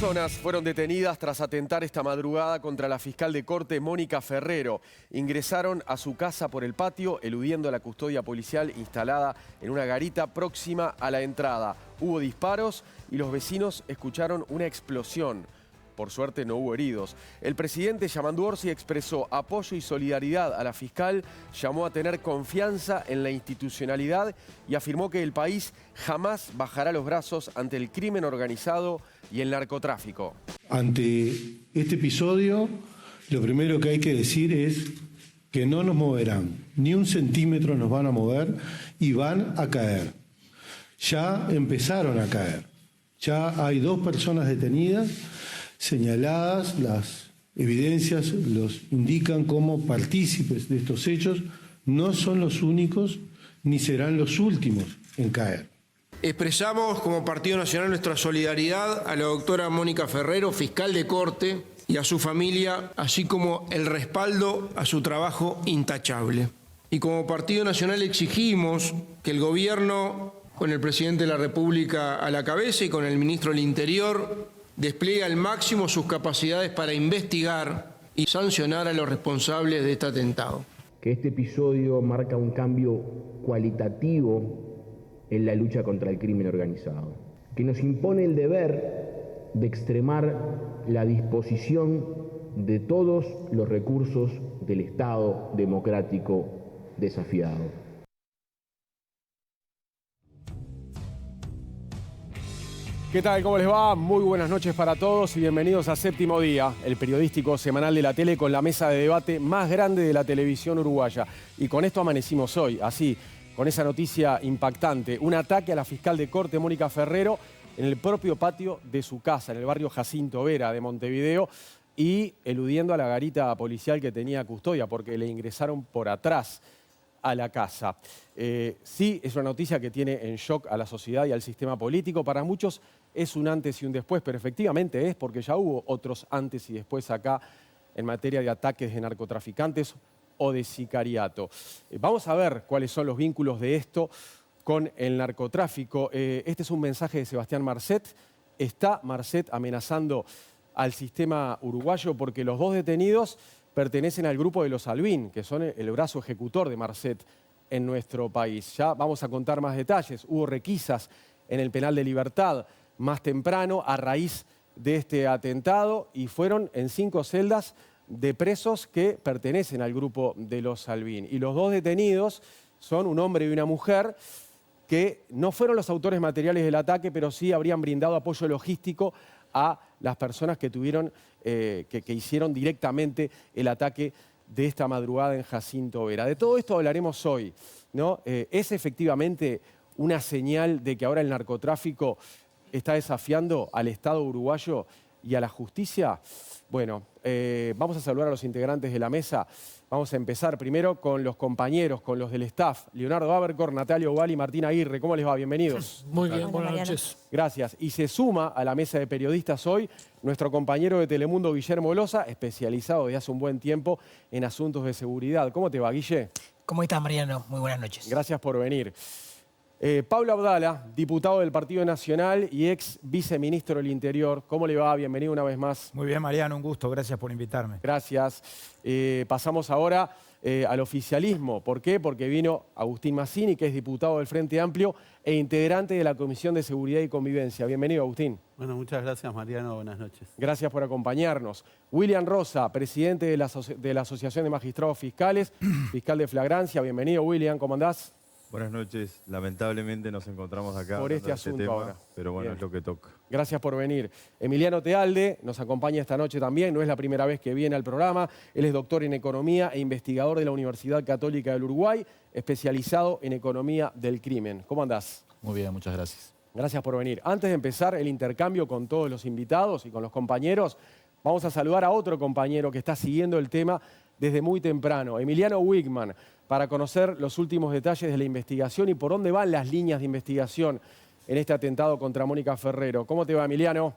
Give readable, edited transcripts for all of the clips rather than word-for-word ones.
personas fueron detenidas tras atentar esta madrugada contra la fiscal de corte Mónica Ferrero. Ingresaron a su casa por el patio, eludiendo la custodia policial instalada en una garita próxima a la entrada. Hubo disparos y los vecinos escucharon una explosión. Por suerte no hubo heridos. El presidente Yamandu Orsi expresó apoyo y solidaridad a la fiscal, llamó a tener confianza en la institucionalidad y afirmó que el país jamás bajará los brazos ante el crimen organizado y el narcotráfico. Ante este episodio, lo primero que hay que decir es que no nos moverán, ni un centímetro nos van a mover y van a caer. Ya empezaron a caer. Ya hay 2 personas detenidas, señaladas, las evidencias los indican como partícipes de estos hechos, no son los únicos ni serán los últimos en caer. Expresamos como Partido Nacional nuestra solidaridad a la doctora Mónica Ferrero, fiscal de corte, y a su familia, así como el respaldo a su trabajo intachable. Y como Partido Nacional exigimos que el gobierno, con el presidente de la República a la cabeza y con el ministro del Interior, despliega al máximo sus capacidades para investigar y sancionar a los responsables de este atentado. Que este episodio marca un cambio cualitativo en la lucha contra el crimen organizado, que nos impone el deber de extremar la disposición de todos los recursos del Estado democrático desafiado. ¿Qué tal? ¿Cómo les va? Muy buenas noches para todos y bienvenidos a Séptimo Día, el periodístico semanal de la tele con la mesa de debate más grande de la televisión uruguaya. Y con esto amanecimos hoy, así, con esa noticia impactante. Un ataque a la fiscal de corte Mónica Ferrero en el propio patio de su casa, en el barrio Jacinto Vera de Montevideo, y eludiendo a la garita policial que tenía custodia porque le ingresaron por atrás a la casa. Sí, es una noticia que tiene en shock a la sociedad y al sistema político. Para muchos es un antes y un después, pero efectivamente es porque ya hubo otros antes y después acá en materia de ataques de narcotraficantes o de sicariato. Vamos a ver cuáles son los vínculos de esto con el narcotráfico. Este es un mensaje de Sebastián Marcet. Está Marcet amenazando al sistema uruguayo porque los 2 detenidos pertenecen al grupo de los Albín, que son el brazo ejecutor de Marcet en nuestro país. Ya vamos a contar más detalles. Hubo requisas en el penal de Libertad más temprano a raíz de este atentado y fueron en 5 celdas de presos que pertenecen al grupo de los Albín. Y los 2 detenidos son un hombre y una mujer que no fueron los autores materiales del ataque, pero sí habrían brindado apoyo logístico a las personas que tuvieron, que hicieron directamente el ataque de esta madrugada en Jacinto Vera. De todo esto hablaremos hoy, ¿no? ¿Es efectivamente una señal de que ahora el narcotráfico está desafiando al Estado uruguayo y a la justicia? Bueno, vamos a saludar a los integrantes de la mesa. Vamos a empezar primero con los compañeros, con los del staff. Leonardo Abercor, Natalia Oval y Martín Aguirre. ¿Cómo les va? Bienvenidos. Muy bien, buenas noches. Gracias. Y se suma a la mesa de periodistas hoy nuestro compañero de Telemundo, Guillermo Loza, especializado desde hace un buen tiempo en asuntos de seguridad. ¿Cómo te va, Guille? ¿Cómo estás, Mariano? Muy buenas noches. Gracias por venir. Pablo Abdala, diputado del Partido Nacional y ex viceministro del Interior. ¿Cómo le va? Bienvenido una vez más. Muy bien, Mariano, un gusto. Gracias por invitarme. Gracias. Pasamos ahora al oficialismo. ¿Por qué? Porque vino Agustín Mazzini, que es diputado del Frente Amplio e integrante de la Comisión de Seguridad y Convivencia. Bienvenido, Agustín. Bueno, muchas gracias, Mariano. Buenas noches. Gracias por acompañarnos. William Rosa, presidente de la Asociación de Magistrados Fiscales, fiscal de flagrancia. Bienvenido, William. ¿Cómo andás? Buenas noches. Lamentablemente nos encontramos acá por este asunto tema, ahora. Pero bueno, Bien. es lo que toca. Gracias por venir. Emiliano Tealde nos acompaña esta noche también. No es la primera vez que viene al programa. Él es doctor en Economía e investigador de la Universidad Católica del Uruguay, especializado en Economía del Crimen. ¿Cómo andás? Muy bien, muchas gracias. Gracias por venir. Antes de empezar el intercambio con todos los invitados y con los compañeros, vamos a saludar a otro compañero que está siguiendo el tema desde muy temprano, Emiliano Wigman, para conocer los últimos detalles de la investigación y por dónde van las líneas de investigación en este atentado contra Mónica Ferrero. ¿Cómo te va, Emiliano?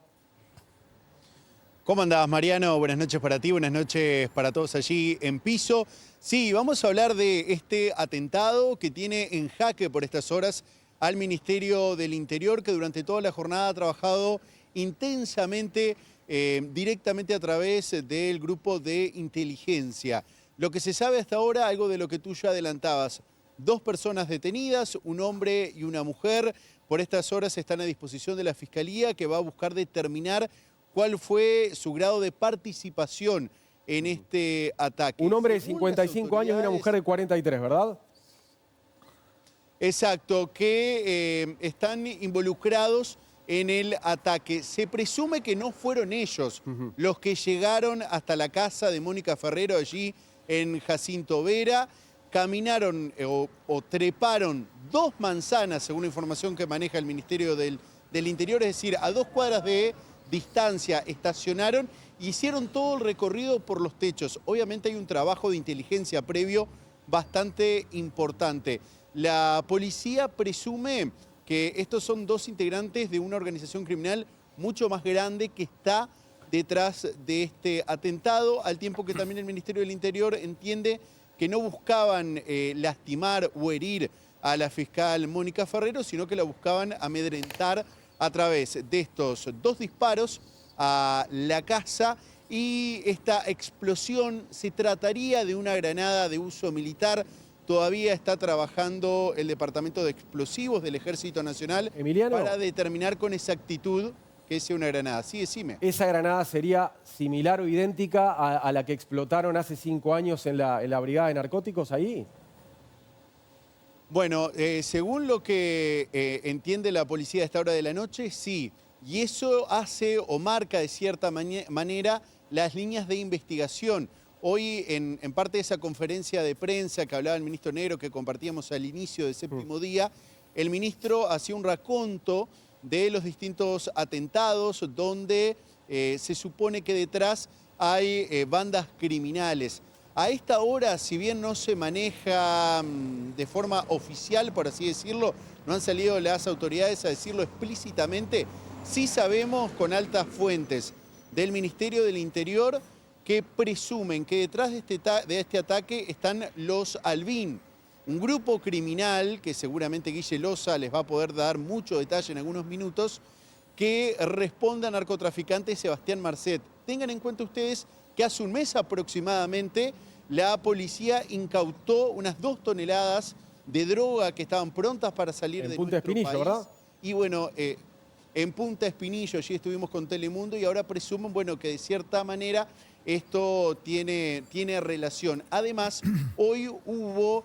¿Cómo andás, Mariano? Buenas noches para ti, buenas noches para todos allí en piso. Sí, vamos a hablar de este atentado que tiene en jaque por estas horas al Ministerio del Interior, que durante toda la jornada ha trabajado intensamente, directamente a través del grupo de inteligencia. Lo que se sabe hasta ahora, algo de lo que tú ya adelantabas, 2 personas detenidas, un hombre y una mujer. Por estas horas están a disposición de la Fiscalía, que va a buscar determinar cuál fue su grado de participación en este ataque. Un hombre de Según 55 años y una mujer de 43, ¿verdad? Exacto, que están involucrados en el ataque. Se presume que no fueron ellos los que llegaron hasta la casa de Mónica Ferrero allí en Jacinto Vera. Caminaron o treparon 2 manzanas, según la información que maneja el Ministerio del Interior, es decir, a 2 cuadras de distancia estacionaron y hicieron todo el recorrido por los techos. Obviamente hay un trabajo de inteligencia previo bastante importante. La policía presume que estos son 2 integrantes de una organización criminal mucho más grande que está detrás de este atentado, al tiempo que también el Ministerio del Interior entiende que no buscaban lastimar o herir a la fiscal Mónica Ferrero, sino que la buscaban amedrentar a través de estos 2 disparos a la casa, y esta explosión se trataría de una granada de uso militar. Todavía está trabajando el Departamento de Explosivos del Ejército Nacional, Emiliano, para determinar con exactitud que sea una granada. Sí, decime. ¿esa granada sería similar o idéntica a la que explotaron hace 5 años en la Brigada de Narcóticos ahí? Bueno, según lo que entiende la policía a esta hora de la noche, sí. Y eso hace o marca de cierta manera las líneas de investigación. Hoy, en parte de esa conferencia de prensa que hablaba el ministro Negro, que compartíamos al inicio del séptimo día, el ministro hacía un raconto de los distintos atentados donde se supone que detrás hay bandas criminales. A esta hora, si bien no se maneja de forma oficial, por así decirlo, no han salido las autoridades a decirlo explícitamente, sí sabemos con altas fuentes del Ministerio del Interior que presumen que detrás de este ataque están los Albín, un grupo criminal que seguramente Guille Loza les va a poder dar mucho detalle en algunos minutos, que responde al narcotraficante Sebastián Marcet. Tengan en cuenta ustedes que hace un mes aproximadamente la policía incautó unas 2 toneladas de droga que estaban prontas para salir de Punta nuestro Espinillo, país. ¿verdad? Y bueno, en Punta Espinillo, allí estuvimos con Telemundo, y ahora presumen, bueno, que de cierta manera esto tiene relación. Además, hoy hubo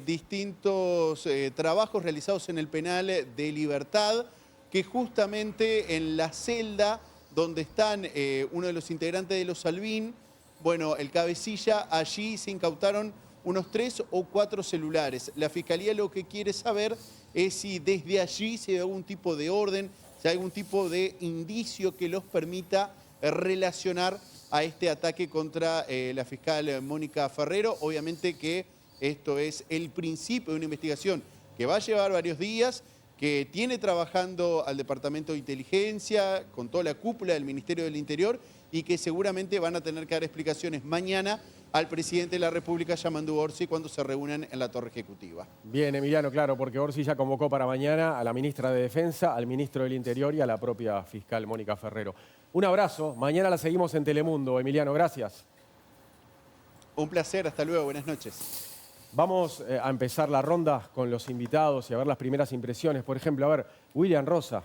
distintos trabajos realizados en el penal de Libertad, que justamente en la celda donde están uno de los integrantes de los Albín, bueno, el cabecilla, allí se incautaron unos 3 o 4 celulares. La Fiscalía lo que quiere saber es si desde allí se hay algún tipo de orden, si hay algún tipo de indicio que los permita relacionar a este ataque contra la fiscal Mónica Ferrero. Obviamente que esto es el principio de una investigación que va a llevar varios días, que tiene trabajando al Departamento de Inteligencia, con toda la cúpula del Ministerio del Interior, y que seguramente van a tener que dar explicaciones mañana al presidente de la República, Yamandu Orsi, cuando se reúnan en la Torre Ejecutiva. Bien, Emiliano, claro, porque Orsi ya convocó para mañana a la ministra de Defensa, al ministro del Interior y a la propia fiscal Mónica Ferrero. Un abrazo, mañana la seguimos en Telemundo. Emiliano, gracias. Un placer, hasta luego, buenas noches. Vamos a empezar la ronda con los invitados y a ver las primeras impresiones. Por ejemplo, a ver, William Rosa,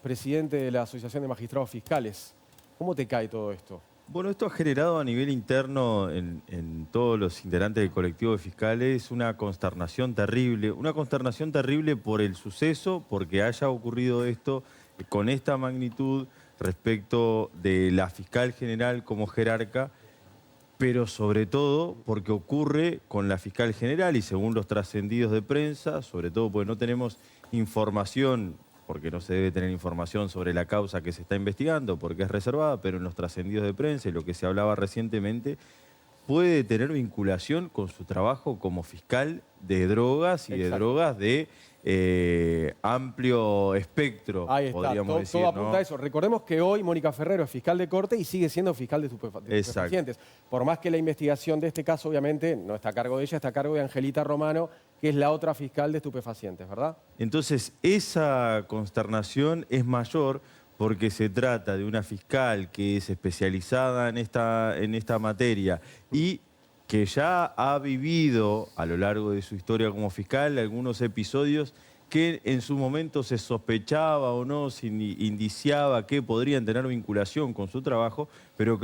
presidente de la Asociación de Magistrados Fiscales. ¿Cómo te cae todo esto? Bueno, esto ha generado a nivel interno en todos los integrantes del colectivo de fiscales una consternación terrible por el suceso, porque haya ocurrido esto con esta magnitud respecto de la fiscal general como jerarca, pero sobre todo porque ocurre con la fiscal general y según los trascendidos de prensa, sobre todo porque no tenemos información, porque no se debe tener información sobre la causa que se está investigando, porque es reservada, pero en los trascendidos de prensa y lo que se hablaba recientemente, puede tener vinculación con su trabajo como fiscal de drogas y de drogas de amplio espectro, ahí está, podríamos decir. Todo apunta a eso. Recordemos que hoy Mónica Ferrero es fiscal de corte y sigue siendo fiscal de estupefacientes. Por más que la investigación de este caso, obviamente, no está a cargo de ella, está a cargo de Angelita Romano, que es la otra fiscal de estupefacientes, ¿verdad? Entonces, esa consternación es mayor porque se trata de una fiscal que es especializada en esta materia y que ya ha vivido a lo largo de su historia como fiscal algunos episodios que en su momento se sospechaba o no, se indiciaba que podrían tener vinculación con su trabajo, pero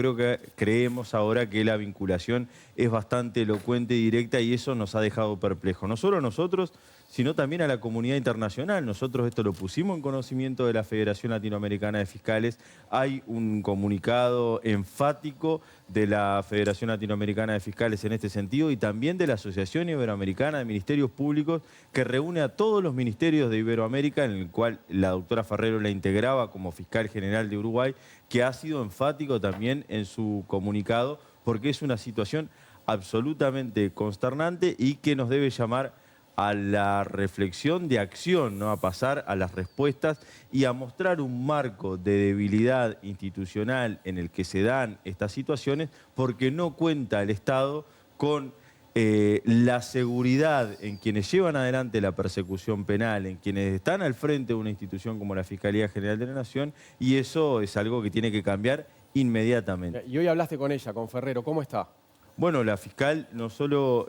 creemos ahora que la vinculación es bastante elocuente y directa y eso nos ha dejado perplejos. No solo a nosotros, sino también a la comunidad internacional. Nosotros esto lo pusimos en conocimiento de la Federación Latinoamericana de Fiscales. Hay un comunicado enfático de la Federación Latinoamericana de Fiscales en este sentido y también de la Asociación Iberoamericana de Ministerios Públicos, que reúne a todos los ministerios de Iberoamérica, en el cual la doctora Ferrero la integraba como fiscal general de Uruguay, que ha sido enfático también en su comunicado, porque es una situación absolutamente consternante y que nos debe llamar a la reflexión de acción, ¿no? A pasar a las respuestas y a mostrar un marco de debilidad institucional en el que se dan estas situaciones, porque no cuenta el Estado con la seguridad en quienes llevan adelante la persecución penal, en quienes están al frente de una institución como la Fiscalía General de la Nación, y eso es algo que tiene que cambiar inmediatamente. Y hoy hablaste con ella, con Ferrero, ¿cómo está? Bueno, la fiscal, no solo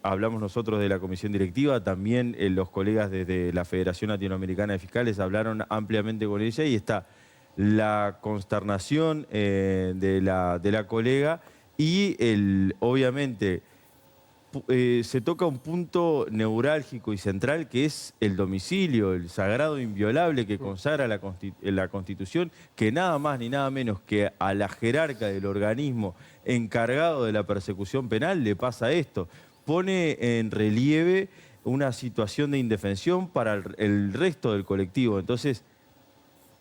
hablamos nosotros de la comisión directiva, también los colegas desde la Federación Latinoamericana de Fiscales hablaron ampliamente con ella y está la consternación de la colega y obviamente se toca un punto neurálgico y central que es el domicilio, el sagrado inviolable que consagra la Constitución, que nada más ni nada menos que a la jerarca del organismo encargado de la persecución penal le pasa esto. Pone en relieve una situación de indefensión para el resto del colectivo. Entonces,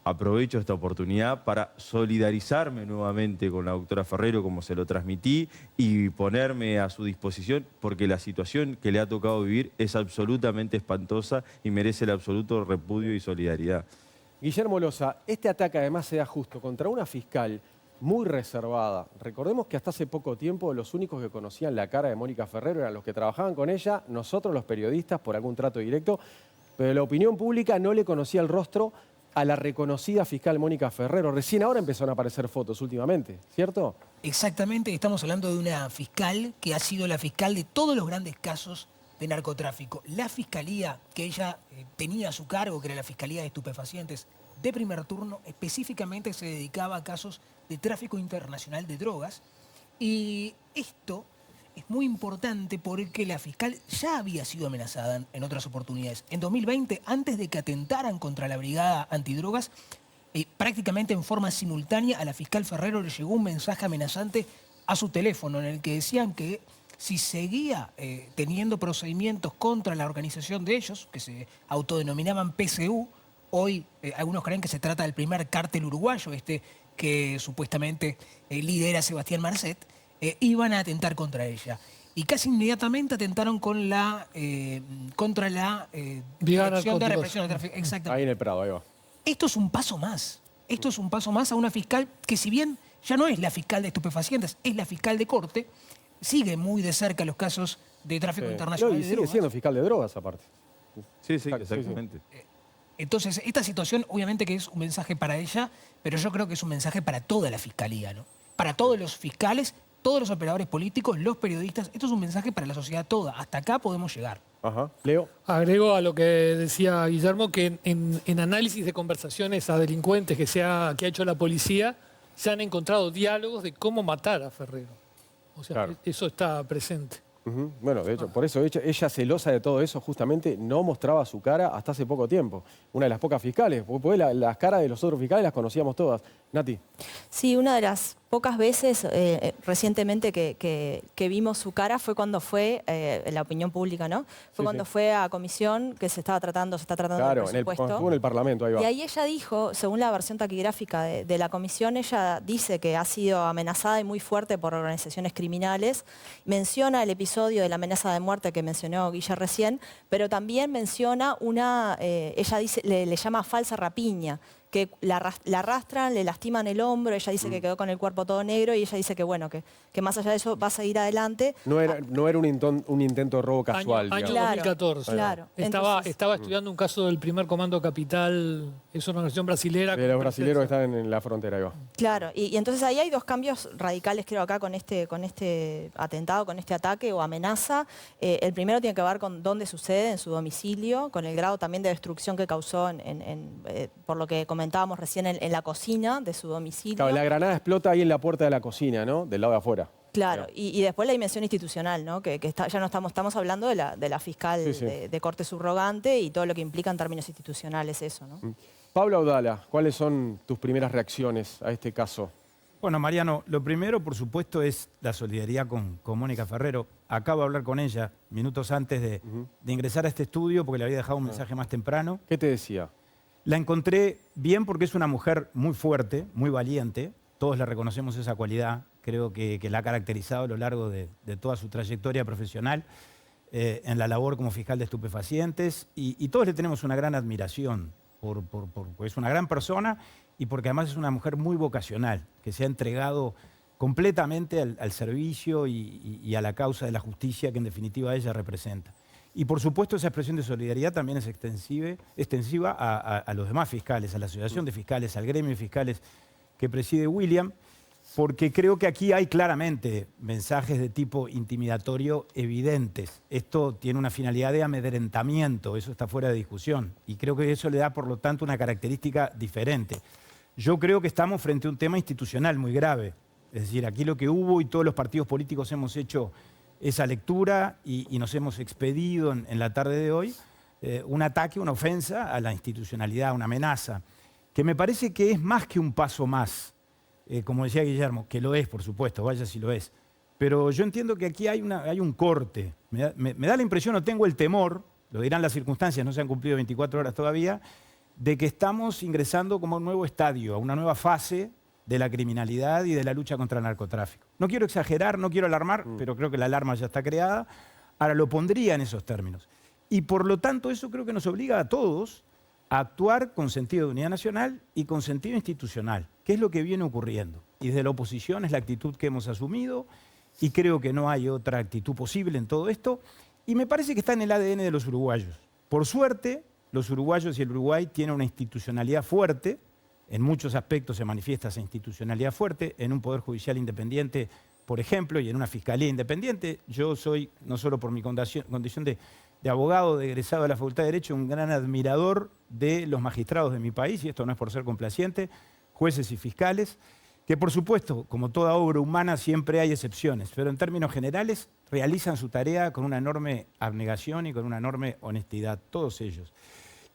aprovecho esta oportunidad para solidarizarme nuevamente con la doctora Ferrero, como se lo transmití, y ponerme a su disposición, porque la situación que le ha tocado vivir es absolutamente espantosa y merece el absoluto repudio y solidaridad. Guillermo Loza, este ataque además se da justo contra una fiscal muy reservada. Recordemos que hasta hace poco tiempo los únicos que conocían la cara de Mónica Ferrero eran los que trabajaban con ella, nosotros los periodistas por algún trato directo, pero la opinión pública no le conocía el rostro a la reconocida fiscal Mónica Ferrero. Recién ahora empezaron a aparecer fotos últimamente, ¿cierto? Exactamente, estamos hablando de una fiscal que ha sido la fiscal de todos los grandes casos de narcotráfico. La fiscalía que ella tenía a su cargo, que era la Fiscalía de Estupefacientes de primer turno, específicamente se dedicaba a casos de tráfico internacional de drogas. Y esto es muy importante porque la fiscal ya había sido amenazada en otras oportunidades. En 2020, antes de que atentaran contra la Brigada Antidrogas, prácticamente en forma simultánea a la fiscal Ferrero le llegó un mensaje amenazante a su teléfono en el que decían que si seguía teniendo procedimientos contra la organización de ellos, que se autodenominaban PCU, hoy algunos creen que se trata del primer cártel uruguayo, que supuestamente lidera Sebastián Marcet, iban a atentar contra ella. Y casi inmediatamente atentaron contra la Dirección de Represión del Tráfico. Exactamente. Ahí en el Prado, ahí va. Esto es un paso más. Esto es un paso más a una fiscal que, si bien ya no es la fiscal de estupefacientes, es la fiscal de corte, sigue muy de cerca los casos de tráfico internacional Y de sigue drogas. siendo fiscal de drogas, aparte. Sí, exactamente. Entonces, esta situación, obviamente que es un mensaje para ella, pero yo creo que es un mensaje para toda la fiscalía, ¿no? Para todos los fiscales, todos los operadores políticos, los periodistas. Esto es un mensaje para la sociedad toda. Hasta acá podemos llegar. Ajá. Leo. Agrego a lo que decía Guillermo que en análisis de conversaciones a delincuentes que ha hecho la policía, se han encontrado diálogos de cómo matar a Ferrero. O sea, Claro. eso está presente. Bueno, de hecho, por eso ella celosa de todo eso, justamente no mostraba su cara hasta hace poco tiempo. Una de las pocas fiscales, porque las caras de los otros fiscales las conocíamos todas. Nati. Sí, una de las pocas veces recientemente que vimos su cara fue cuando fue, en la opinión pública, ¿no? Fue cuando fue a comisión que se está tratando el presupuesto. Cuando estuvo en el Parlamento, ahí va. Y ahí ella dijo, según la versión taquigráfica de la comisión, ella dice que ha sido amenazada y muy fuerte por organizaciones criminales. Menciona el episodio de la amenaza de muerte que mencionó Guilla recién, pero también menciona ella dice, le llama falsa rapiña, que la arrastran, le lastiman el hombro, ella dice que quedó con el cuerpo todo negro y ella dice que bueno, que más allá de eso va a seguir adelante. No era un intento de robo casual. Año Claro, 2014. claro. Estaba Entonces, estudiando un caso del primer comando capital, es una organización brasilera. De los brasileños que están en la frontera, ahí va. claro, y entonces ahí hay dos cambios radicales, creo, acá con este atentado, con este ataque o amenaza. El primero tiene que ver con dónde sucede, en su domicilio, con el grado también de destrucción que causó, por lo que comentábamos recién, en la cocina de su domicilio. Claro, la granada explota ahí en la puerta de la cocina, ¿no? Del lado de afuera. Claro, y después la dimensión institucional, ¿no? Que ya no estamos hablando de la fiscal Sí, sí. de corte subrogante y todo lo que implica en términos institucionales eso, ¿no? Pablo Audala, ¿cuáles son tus primeras reacciones a este caso? Bueno, Mariano, lo primero, por supuesto, es la solidaridad con Mónica Ferrero. Acabo de hablar con ella minutos antes de ingresar a este estudio porque le había dejado un mensaje más temprano. ¿Qué te decía? La encontré bien porque es una mujer muy fuerte, muy valiente. Todos le reconocemos esa cualidad. Creo que la ha caracterizado a lo largo de toda su trayectoria profesional en la labor como fiscal de estupefacientes. Y todos le tenemos una gran admiración porque es una gran persona y porque además es una mujer muy vocacional, que se ha entregado completamente al servicio y a la causa de la justicia que en definitiva ella representa. Y por supuesto esa expresión de solidaridad también es extensiva a los demás fiscales, a la Asociación de Fiscales, al gremio de fiscales que preside William, porque creo que aquí hay claramente mensajes de tipo intimidatorio evidentes. Esto tiene una finalidad de amedrentamiento, eso está fuera de discusión, y creo que eso le da por lo tanto una característica diferente. Yo creo que estamos frente a un tema institucional muy grave, es decir, aquí lo que hubo y todos los partidos políticos hemos hecho esa lectura y nos hemos expedido en la tarde de hoy un ataque, una ofensa a la institucionalidad, una amenaza, que me parece que es más que un paso más, como decía Guillermo, que lo es, por supuesto, vaya si lo es. Pero yo entiendo que aquí hay un corte. Me da la impresión, no tengo el temor, lo dirán las circunstancias, no se han cumplido 24 horas todavía, de que estamos ingresando como a un nuevo estadio, a una nueva fase de la criminalidad y de la lucha contra el narcotráfico. No quiero exagerar, no quiero alarmar, pero creo que la alarma ya está creada. Ahora lo pondría en esos términos. Y por lo tanto eso creo que nos obliga a todos a actuar con sentido de unidad nacional y con sentido institucional, que es lo que viene ocurriendo. Y desde la oposición es la actitud que hemos asumido y creo que no hay otra actitud posible en todo esto. Y me parece que está en el ADN de los uruguayos. Por suerte, los uruguayos y el Uruguay tienen una institucionalidad fuerte. En muchos aspectos se manifiesta esa institucionalidad fuerte, en un poder judicial independiente, por ejemplo, y en una fiscalía independiente. Yo soy, no solo por mi condición de abogado, de egresado de la Facultad de Derecho, un gran admirador de los magistrados de mi país, y esto no es por ser complaciente, jueces y fiscales, que por supuesto, como toda obra humana, siempre hay excepciones, pero en términos generales realizan su tarea con una enorme abnegación y con una enorme honestidad, todos ellos.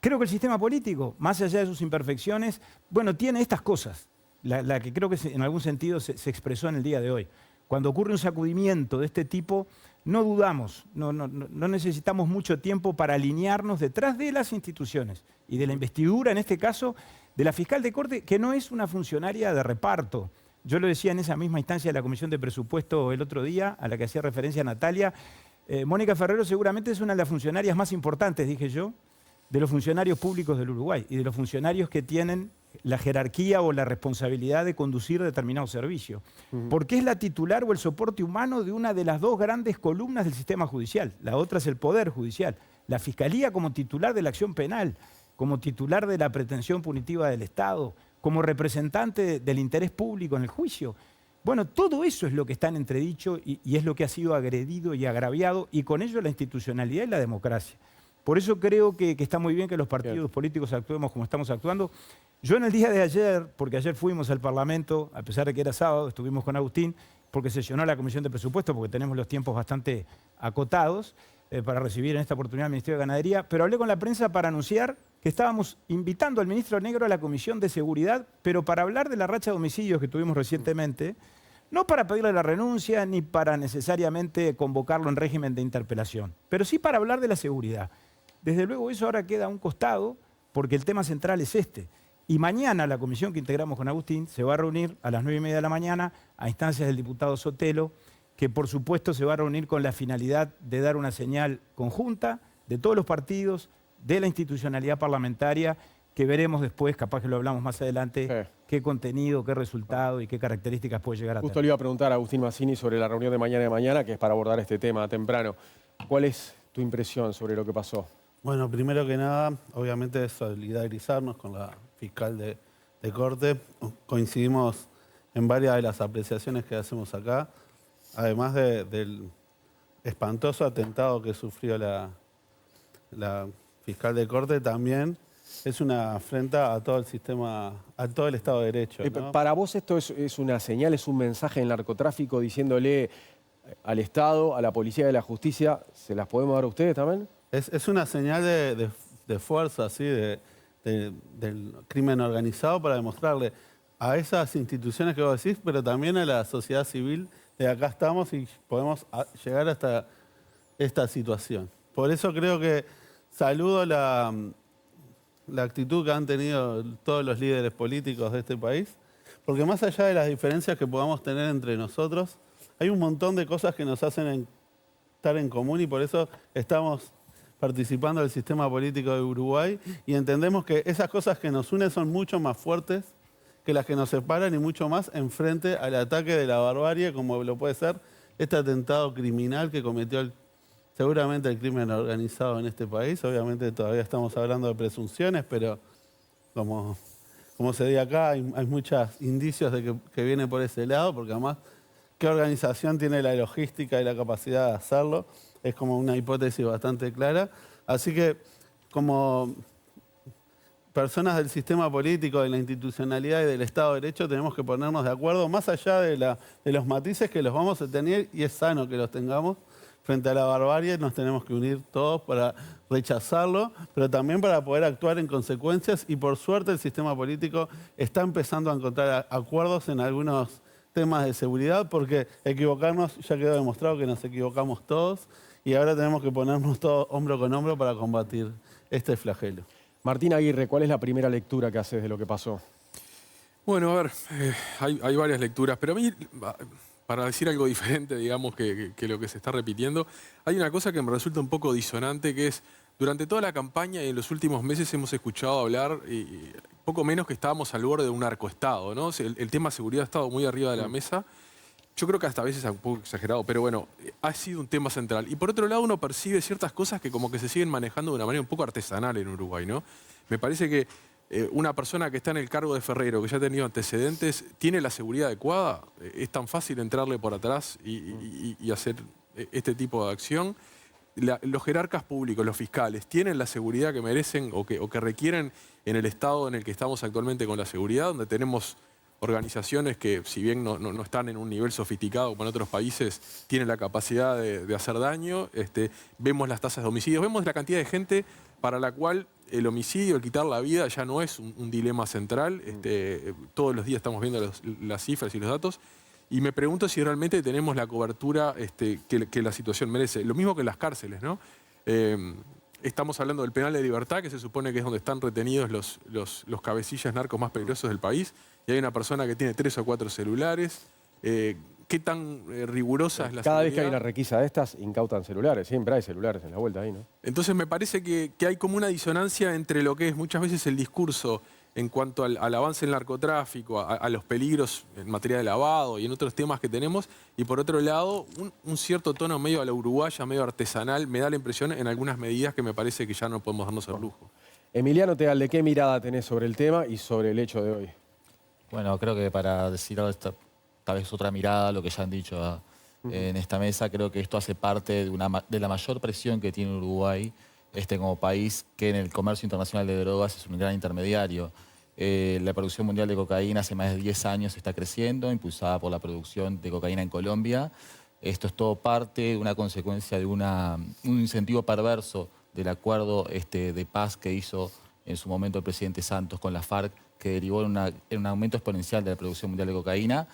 Creo que el sistema político, más allá de sus imperfecciones, bueno, tiene estas cosas, la que creo que en algún sentido se expresó en el día de hoy. Cuando ocurre un sacudimiento de este tipo, no dudamos, no necesitamos mucho tiempo para alinearnos detrás de las instituciones y de la investidura, en este caso, de la fiscal de corte, que no es una funcionaria de reparto. Yo lo decía en esa misma instancia de la Comisión de Presupuesto el otro día, a la que hacía referencia Natalia. Mónica Ferrero seguramente es una de las funcionarias más importantes, dije yo, de los funcionarios públicos del Uruguay y de los funcionarios que tienen la jerarquía o la responsabilidad de conducir determinado servicio. Porque es la titular o el soporte humano de una de las dos grandes columnas del sistema judicial. La otra es el Poder Judicial. La Fiscalía como titular de la acción penal, como titular de la pretensión punitiva del Estado, como representante del interés público en el juicio. Bueno, todo eso es lo que está en entredicho y es lo que ha sido agredido y agraviado, y con ello la institucionalidad y la democracia. Por eso creo que está muy bien que los partidos políticos actuemos como estamos actuando. Yo en el día de ayer, porque ayer fuimos al Parlamento, a pesar de que era sábado, estuvimos con Agustín, porque sesionó la Comisión de Presupuesto, porque tenemos los tiempos bastante acotados para recibir en esta oportunidad al Ministerio de Ganadería, pero hablé con la prensa para anunciar que estábamos invitando al ministro Negro a la Comisión de Seguridad, pero para hablar de la racha de homicidios que tuvimos recientemente, no para pedirle la renuncia ni para necesariamente convocarlo en régimen de interpelación, pero sí para hablar de la seguridad. Desde luego eso ahora queda a un costado porque el tema central es este. Y mañana la comisión que integramos con Agustín se va a reunir a las 9:30 de la mañana a instancias del diputado Sotelo, que por supuesto se va a reunir con la finalidad de dar una señal conjunta de todos los partidos, de la institucionalidad parlamentaria, que veremos después, capaz que lo hablamos más adelante, qué contenido, qué resultado y qué características puede llegar a tener. Justo le iba a preguntar a Agustín Mazzini sobre la reunión de mañana, que es para abordar este tema temprano. ¿Cuál es tu impresión sobre lo que pasó? Bueno, primero que nada, obviamente es solidarizarnos con la fiscal de Corte. Coincidimos en varias de las apreciaciones que hacemos acá, además del espantoso atentado que sufrió la fiscal de Corte, también es una afrenta a todo el sistema, a todo el Estado de Derecho, ¿no? ¿Para vos esto es una señal, es un mensaje del narcotráfico diciéndole al Estado, a la policía y a la justicia, ¿se las podemos dar a ustedes también? Es una señal de fuerza, ¿sí? Del crimen organizado para demostrarle a esas instituciones que vos decís, pero también a la sociedad civil, de acá estamos y podemos llegar hasta esta situación. Por eso creo que saludo la actitud que han tenido todos los líderes políticos de este país, porque más allá de las diferencias que podamos tener entre nosotros, hay un montón de cosas que nos hacen estar en común y por eso estamos participando del sistema político de Uruguay y entendemos que esas cosas que nos unen son mucho más fuertes que las que nos separan y mucho más enfrente al ataque de la barbarie, como lo puede ser este atentado criminal que cometió seguramente el crimen organizado en este país. Obviamente todavía estamos hablando de presunciones, pero como se dice acá, hay muchos indicios de que viene por ese lado, porque además, ¿qué organización tiene la logística y la capacidad de hacerlo? Es como una hipótesis bastante clara. Así que, como personas del sistema político, de la institucionalidad y del Estado de Derecho, tenemos que ponernos de acuerdo, más allá de los matices que los vamos a tener, y es sano que los tengamos. Frente a la barbarie nos tenemos que unir todos para rechazarlo, pero también para poder actuar en consecuencias, y por suerte el sistema político está empezando a encontrar acuerdos en algunos temas de seguridad, porque equivocarnos, ya quedó demostrado que nos equivocamos todos, y ahora tenemos que ponernos todos hombro con hombro para combatir este flagelo. Martín Aguirre, ¿cuál es la primera lectura que haces de lo que pasó? Bueno, a ver, hay varias lecturas, pero a mí, para decir algo diferente, digamos, que lo que se está repitiendo, hay una cosa que me resulta un poco disonante, que es, durante toda la campaña y en los últimos meses hemos escuchado hablar, poco menos que estábamos al borde de un narcoestado, ¿no? El tema seguridad ha estado muy arriba de la mesa. Yo creo que hasta a veces es un poco exagerado, pero bueno, ha sido un tema central. Y por otro lado uno percibe ciertas cosas que como que se siguen manejando de una manera un poco artesanal en Uruguay, ¿no? Me parece que una persona que está en el cargo de Ferrero, que ya ha tenido antecedentes, ¿tiene la seguridad adecuada? ¿Es tan fácil entrarle por atrás y hacer este tipo de acción? Los jerarcas públicos, los fiscales, ¿tienen la seguridad que merecen o que requieren en el estado en el que estamos actualmente con la seguridad, donde tenemos organizaciones que, si bien no están en un nivel sofisticado como en otros países, tienen la capacidad de hacer daño? Vemos las tasas de homicidios, vemos la cantidad de gente para la cual el homicidio, el quitar la vida, ya no es un dilema central. Todos los días estamos viendo las cifras y los datos. Y me pregunto si realmente tenemos la cobertura que la situación merece. Lo mismo que en las cárceles, ¿no? Estamos hablando del penal de libertad, que se supone que es donde están retenidos los cabecillas narcos más peligrosos del país. Y hay una persona que tiene 3 o 4 celulares. ¿Qué tan rigurosa es la seguridad? Cada vez que hay una requisa de estas, incautan celulares. Siempre hay celulares en la vuelta ahí, ¿no? Entonces me parece que hay como una disonancia entre lo que es muchas veces el discurso en cuanto al avance del narcotráfico, a los peligros en materia de lavado y en otros temas que tenemos, y por otro lado, un cierto tono medio a la uruguaya, medio artesanal, me da la impresión en algunas medidas que me parece que ya no podemos darnos el lujo. Emiliano Tealde, ¿qué mirada tenés sobre el tema y sobre el hecho de hoy? Bueno, creo que para decir tal vez otra mirada a lo que ya han dicho en esta mesa, creo que esto hace parte de la mayor presión que tiene Uruguay como país, que en el comercio internacional de drogas es un gran intermediario. La producción mundial de cocaína hace más de 10 años está creciendo, impulsada por la producción de cocaína en Colombia. Esto es todo parte, una consecuencia de un incentivo perverso del acuerdo de paz que hizo en su momento el presidente Santos con la FARC, que derivó en un aumento exponencial de la producción mundial de cocaína.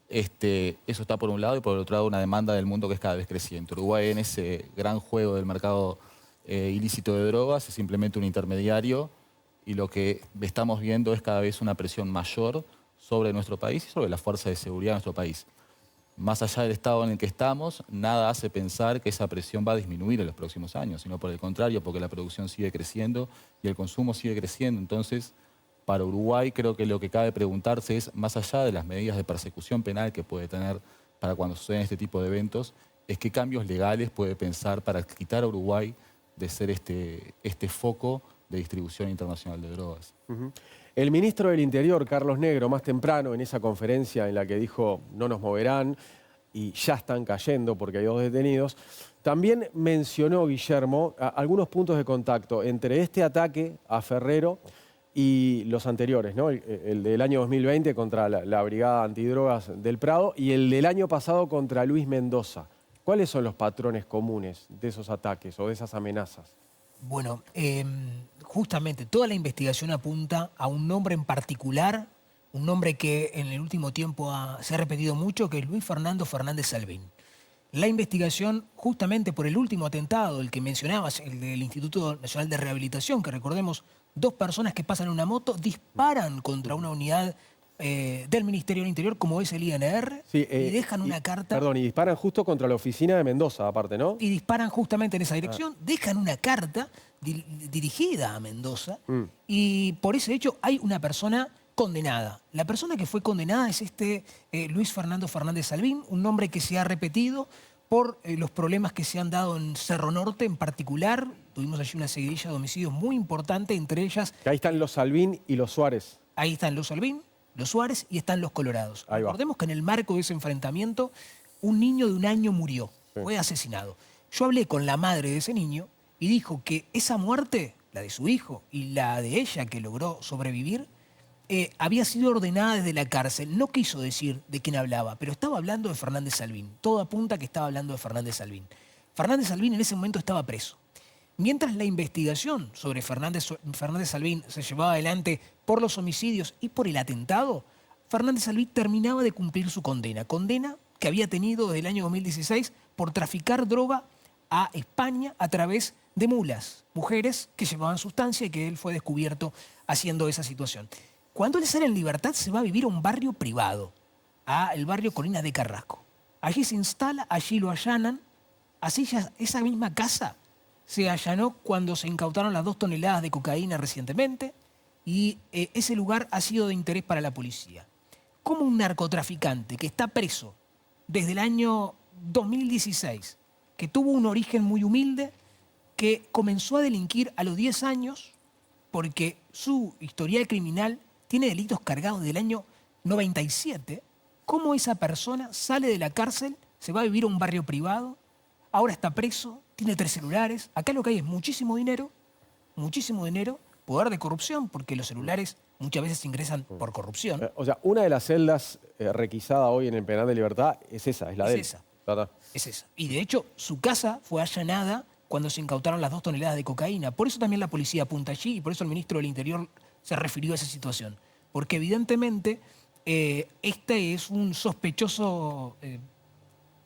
Eso está por un lado, y por el otro lado una demanda del mundo que es cada vez creciente. Uruguay, en ese gran juego del mercado ilícito de drogas, es simplemente un intermediario, y lo que estamos viendo es cada vez una presión mayor sobre nuestro país y sobre las fuerzas de seguridad de nuestro país. más allá del estado en el que estamos, nada hace pensar que esa presión va a disminuir en los próximos años, sino por el contrario, porque la producción sigue creciendo y el consumo sigue creciendo. Entonces, para Uruguay creo que lo que cabe preguntarse es, más allá de las medidas de persecución penal que puede tener para cuando suceden este tipo de eventos, es qué cambios legales puede pensar para quitar a Uruguay de ser este foco de distribución internacional de drogas. El ministro del Interior, Carlos Negro, más temprano en esa conferencia en la que dijo no nos moverán y ya están cayendo porque hay 2 detenidos, también mencionó, Guillermo, algunos puntos de contacto entre este ataque a Ferrero y los anteriores, ¿no? El del año 2020 contra la Brigada Antidrogas del Prado y el del año pasado contra Luis Mendoza. ¿Cuáles son los patrones comunes de esos ataques o de esas amenazas? Bueno, justamente toda la investigación apunta a un nombre en particular, un nombre que en el último tiempo se ha repetido mucho, que es Luis Fernando Fernández Salvín. La investigación, justamente por el último atentado, el que mencionabas, el del Instituto Nacional de Rehabilitación, que recordemos, 2 personas que pasan en una moto disparan contra una unidad del Ministerio del Interior, como es el INR, sí, y dejan una carta... Perdón, y disparan justo contra la oficina de Mendoza, aparte, ¿no? Y disparan justamente en esa dirección, dejan una carta dirigida a Mendoza, y por ese hecho hay una persona condenada. La persona que fue condenada es Luis Fernando Fernández Salvín, un nombre que se ha repetido por los problemas que se han dado en Cerro Norte en particular. Tuvimos allí una seguidilla de homicidios muy importante, entre ellas... Ahí están los Salvín y los Suárez. Ahí están los Salvín, los Suárez y están los Colorados. Recordemos que en el marco de ese enfrentamiento un niño de 1 año murió, fue asesinado. Yo hablé con la madre de ese niño y dijo que esa muerte, la de su hijo y la de ella que logró sobrevivir, había sido ordenada desde la cárcel. No quiso decir de quién hablaba, pero estaba hablando de Fernández Salvín. Todo apunta a que estaba hablando de Fernández Salvín. Fernández Salvín en ese momento estaba preso. Mientras la investigación sobre Fernández Salvín se llevaba adelante por los homicidios y por el atentado, Fernández Salvín terminaba de cumplir su condena que había tenido desde el año 2016 por traficar droga a España a través de mulas, mujeres que llevaban sustancia y que él fue descubierto haciendo esa situación. Cuando él sale en libertad se va a vivir a un barrio privado, el barrio Colinas de Carrasco. Allí se instala, allí lo allanan, así ya esa misma casa se allanó cuando se incautaron las 2 toneladas de cocaína recientemente y ese lugar ha sido de interés para la policía. ¿Cómo un narcotraficante que está preso desde el año 2016, que tuvo un origen muy humilde, que comenzó a delinquir a los 10 años porque su historial criminal tiene delitos cargados del año 97, cómo esa persona sale de la cárcel, se va a vivir a un barrio privado, ahora está preso, tiene 3 celulares, acá lo que hay es muchísimo dinero, poder de corrupción, porque los celulares muchas veces ingresan por corrupción. O sea, una de las celdas requisada hoy en el penal de libertad es esa, es la de él. Es esa. Y de hecho, su casa fue allanada cuando se incautaron las 2 toneladas de cocaína. Por eso también la policía apunta allí y por eso el ministro del Interior se refirió a esa situación. Porque evidentemente este es un sospechoso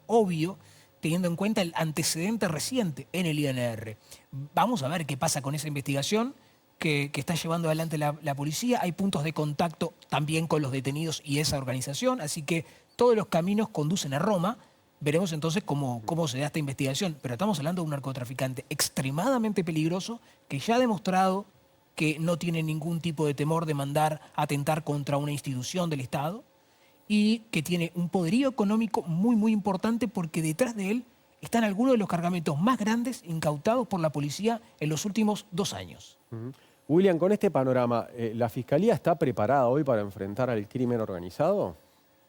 obvio, teniendo en cuenta el antecedente reciente en el INR. Vamos a ver qué pasa con esa investigación que está llevando adelante la policía. Hay puntos de contacto también con los detenidos y esa organización, así que todos los caminos conducen a Roma. Veremos entonces cómo se da esta investigación. Pero estamos hablando de un narcotraficante extremadamente peligroso que ya ha demostrado que no tiene ningún tipo de temor de mandar a atentar contra una institución del Estado y que tiene un poderío económico muy, muy importante porque detrás de él están algunos de los cargamentos más grandes incautados por la policía en los últimos 2 años. William, con este panorama, ¿la Fiscalía está preparada hoy para enfrentar al crimen organizado?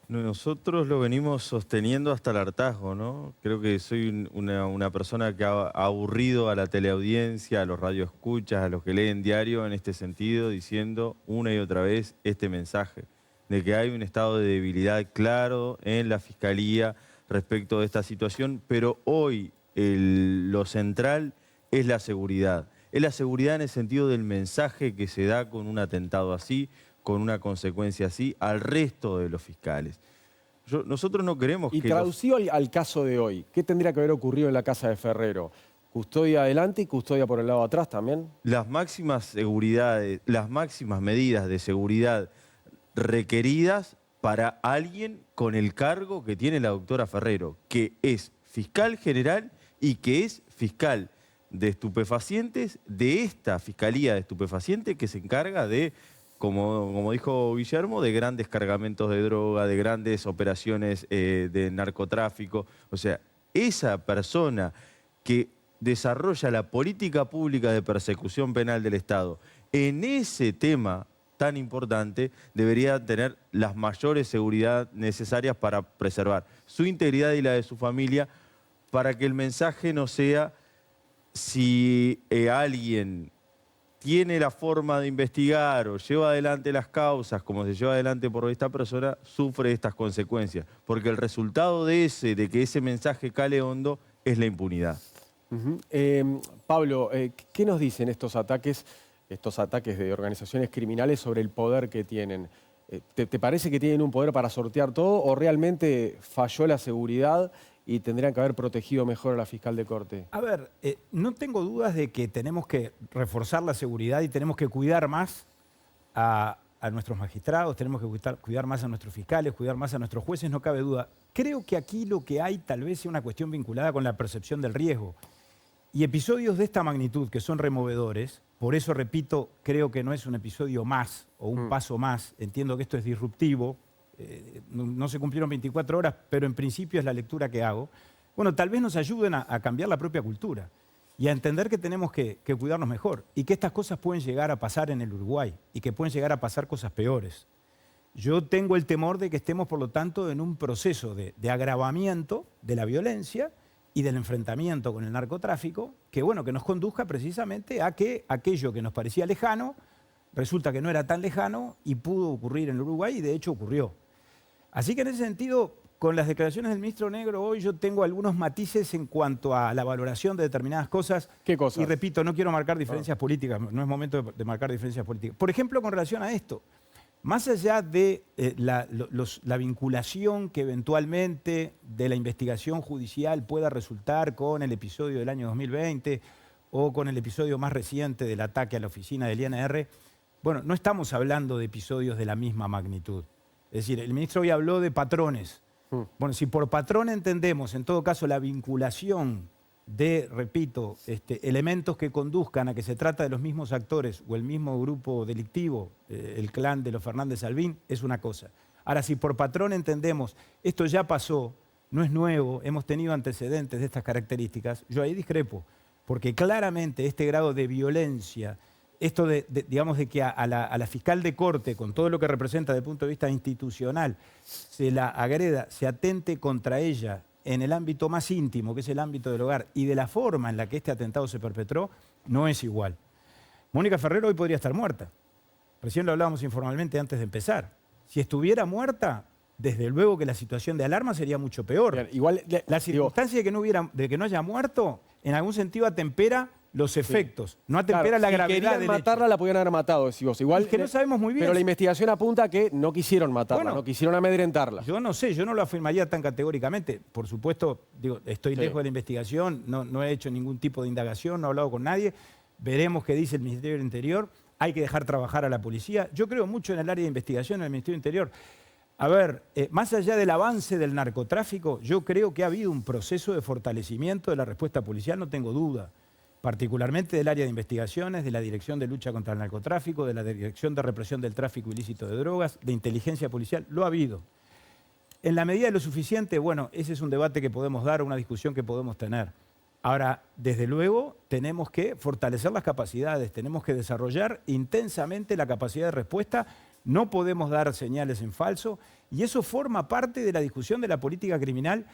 Nosotros lo venimos sosteniendo hasta el hartazgo, ¿no? Creo que soy una persona que ha aburrido a la teleaudiencia, a los radioescuchas, a los que leen diario en este sentido, diciendo una y otra vez este mensaje de que hay un estado de debilidad claro en la Fiscalía respecto de esta situación, pero hoy lo central es la seguridad. Es la seguridad en el sentido del mensaje que se da con un atentado así, con una consecuencia así, al resto de los fiscales. Nosotros no queremos que... Y traducido al caso de hoy, ¿qué tendría que haber ocurrido en la casa de Ferrero? ¿Custodia adelante y custodia por el lado de atrás también? Las máximas seguridades, las máximas medidas de seguridad requeridas para alguien con el cargo que tiene la doctora Ferrero, que es fiscal general y que es fiscal de estupefacientes de esta Fiscalía de Estupefacientes que se encarga de, como dijo Guillermo, de grandes cargamentos de droga, de grandes operaciones de narcotráfico. O sea, esa persona que desarrolla la política pública de persecución penal del Estado en ese tema tan importante debería tener las mayores seguridad necesarias para preservar su integridad y la de su familia, para que el mensaje no sea si alguien tiene la forma de investigar o lleva adelante las causas como se lleva adelante por esta persona, sufre estas consecuencias. Porque el resultado de que ese mensaje cale hondo es la impunidad. Pablo, ¿qué nos dicen estos ataques de organizaciones criminales sobre el poder que tienen? ¿Te parece que tienen un poder para sortear todo o realmente falló la seguridad y tendrían que haber protegido mejor a la fiscal de corte? A ver, no tengo dudas de que tenemos que reforzar la seguridad y tenemos que cuidar más a nuestros magistrados, tenemos que cuidar más a nuestros fiscales, cuidar más a nuestros jueces, no cabe duda. Creo que aquí lo que hay tal vez sea una cuestión vinculada con la percepción del riesgo. Y episodios de esta magnitud que son removedores, por eso repito, creo que no es un episodio más o un paso más, entiendo que esto es disruptivo, no se cumplieron 24 horas, pero en principio es la lectura que hago. Bueno, tal vez nos ayuden a cambiar la propia cultura y a entender que tenemos que cuidarnos mejor y que estas cosas pueden llegar a pasar en el Uruguay y que pueden llegar a pasar cosas peores. Yo tengo el temor de que estemos, por lo tanto, en un proceso de agravamiento de la violencia y del enfrentamiento con el narcotráfico, que nos conduzca precisamente a que aquello que nos parecía lejano, resulta que no era tan lejano y pudo ocurrir en el Uruguay y de hecho ocurrió. Así que en ese sentido, con las declaraciones del ministro Negro hoy yo tengo algunos matices en cuanto a la valoración de determinadas cosas. ¿Qué cosas? Y repito, no quiero marcar diferencias políticas, no es momento de marcar diferencias políticas. Por ejemplo, con relación a esto, más allá de la vinculación que eventualmente de la investigación judicial pueda resultar con el episodio del año 2020 o con el episodio más reciente del ataque a la oficina del INR, no estamos hablando de episodios de la misma magnitud. Es decir, el ministro hoy habló de patrones. Bueno, si por patrón entendemos, en todo caso, la vinculación de, repito, elementos que conduzcan a que se trata de los mismos actores o el mismo grupo delictivo, el clan de los Fernández Albín, es una cosa. Ahora, si por patrón entendemos, esto ya pasó, no es nuevo, hemos tenido antecedentes de estas características, yo ahí discrepo, porque claramente este grado de violencia, esto de que a la fiscal de corte, con todo lo que representa desde el punto de vista institucional, se la agreda, se atente contra ella en el ámbito más íntimo, que es el ámbito del hogar, y de la forma en la que este atentado se perpetró, no es igual. Mónica Ferrero hoy podría estar muerta. Recién lo hablábamos informalmente antes de empezar. Si estuviera muerta, desde luego que la situación de alarma sería mucho peor. Bien, igual, la circunstancia de que no haya muerto, en algún sentido atempera los efectos, no atempera la gravedad del hecho. Si matarla, la podían haber matado, decís vos. Igual, es que no sabemos muy bien. Pero la investigación apunta a que no quisieron matarla, no quisieron amedrentarla. Yo no sé, yo no lo afirmaría tan categóricamente. Por supuesto, estoy lejos de la investigación, no he hecho ningún tipo de indagación, no he hablado con nadie. Veremos qué dice el Ministerio del Interior. Hay que dejar trabajar a la policía. Yo creo mucho en el área de investigación del Ministerio del Interior. A ver, más allá del avance del narcotráfico, yo creo que ha habido un proceso de fortalecimiento de la respuesta policial, no tengo duda. Particularmente del área de investigaciones, de la Dirección de Lucha contra el Narcotráfico, de la Dirección de Represión del Tráfico Ilícito de Drogas, de inteligencia policial, lo ha habido. En la medida de lo suficiente, ese es un debate que podemos dar, una discusión que podemos tener. Ahora, desde luego, tenemos que fortalecer las capacidades, tenemos que desarrollar intensamente la capacidad de respuesta, no podemos dar señales en falso, y eso forma parte de la discusión de la política criminal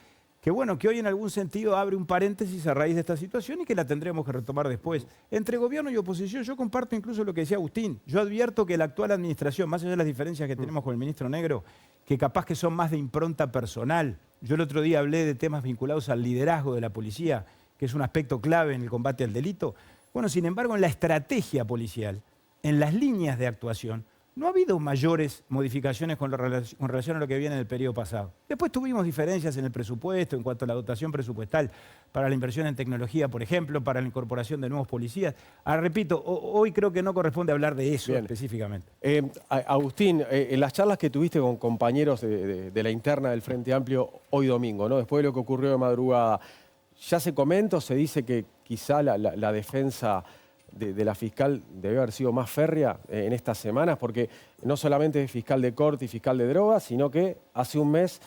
que hoy en algún sentido abre un paréntesis a raíz de esta situación y que la tendremos que retomar después. Entre gobierno y oposición, yo comparto incluso lo que decía Agustín. Yo advierto que la actual administración, más allá de las diferencias que tenemos con el ministro Negro, que capaz que son más de impronta personal. Yo el otro día hablé de temas vinculados al liderazgo de la policía, que es un aspecto clave en el combate al delito. Sin embargo, en la estrategia policial, en las líneas de actuación, no ha habido mayores modificaciones con relación a lo que viene del periodo pasado. Después tuvimos diferencias en el presupuesto en cuanto a la dotación presupuestal para la inversión en tecnología, por ejemplo, para la incorporación de nuevos policías. Repito, hoy creo que no corresponde hablar de eso específicamente. Agustín, en las charlas que tuviste con compañeros de la interna del Frente Amplio hoy domingo, ¿no? Después de lo que ocurrió de madrugada, ¿ya se comenta o se dice que quizá la defensa de la fiscal debe haber sido más férrea en estas semanas? Porque no solamente es fiscal de corte y fiscal de drogas, sino que hace un mes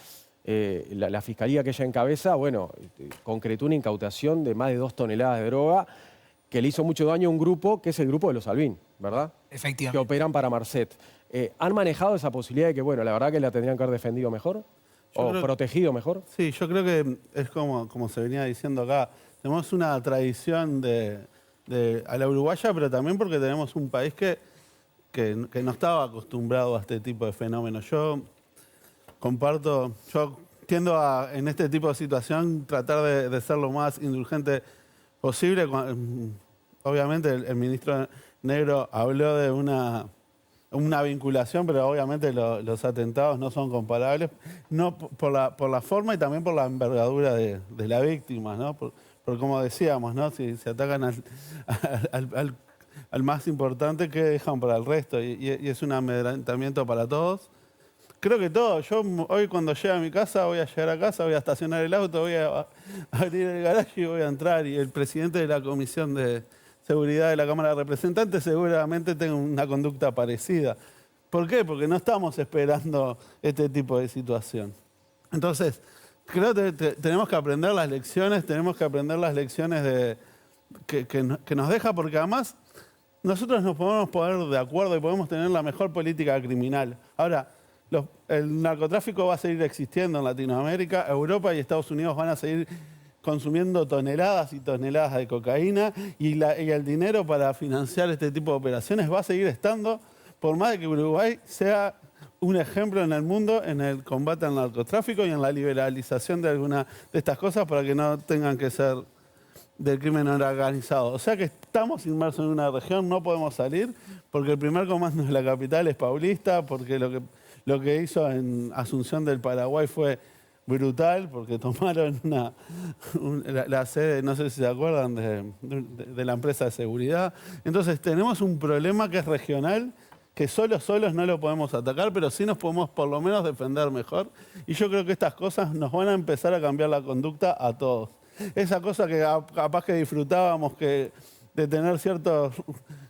la fiscalía que ella encabeza, bueno, concretó una incautación de más de 2 toneladas de droga que le hizo mucho daño a un grupo que es el grupo de los Albín, ¿verdad? Efectivamente. Que operan para Marcet. ¿Han manejado esa posibilidad de que, bueno, la verdad que la tendrían que haber defendido mejor? ¿O protegido mejor? Sí, yo creo que es como se venía diciendo acá. Tenemos una tradición a la uruguaya, pero también porque tenemos un país que no estaba acostumbrado a este tipo de fenómenos. Yo tiendo a, en este tipo de situación, tratar de ser lo más indulgente posible. Obviamente el ministro Negro habló de una vinculación, pero obviamente los atentados no son comparables, no por la forma y también por la envergadura de la víctima, ¿no? Por como decíamos, ¿no? Si se atacan al más importante, ¿qué dejan para el resto? Y es un amedrentamiento para todos. Creo que todos. Yo hoy cuando llegue a mi casa, voy a llegar a casa, voy a estacionar el auto, voy a abrir el garaje y voy a entrar. Y el presidente de la Comisión de Seguridad de la Cámara de Representantes seguramente tenga una conducta parecida. ¿Por qué? Porque no estamos esperando este tipo de situación. Entonces, creo que tenemos que aprender las lecciones, que nos deja, porque además nosotros nos podemos poner de acuerdo y podemos tener la mejor política criminal. Ahora, el narcotráfico va a seguir existiendo en Latinoamérica, Europa y Estados Unidos van a seguir consumiendo toneladas y toneladas de cocaína y el dinero para financiar este tipo de operaciones va a seguir estando, por más de que Uruguay sea un ejemplo en el mundo en el combate al narcotráfico y en la liberalización de algunas de estas cosas para que no tengan que ser del crimen organizado. O sea que estamos inmersos en una región, no podemos salir, porque el primer comando de la capital es paulista, porque lo que hizo en Asunción del Paraguay fue brutal, porque tomaron la sede, no sé si se acuerdan, de la empresa de seguridad. Entonces tenemos un problema que es regional, que solos no lo podemos atacar, pero sí nos podemos por lo menos defender mejor. Y yo creo que estas cosas nos van a empezar a cambiar la conducta a todos. Esa cosa que capaz que disfrutábamos de tener ciertos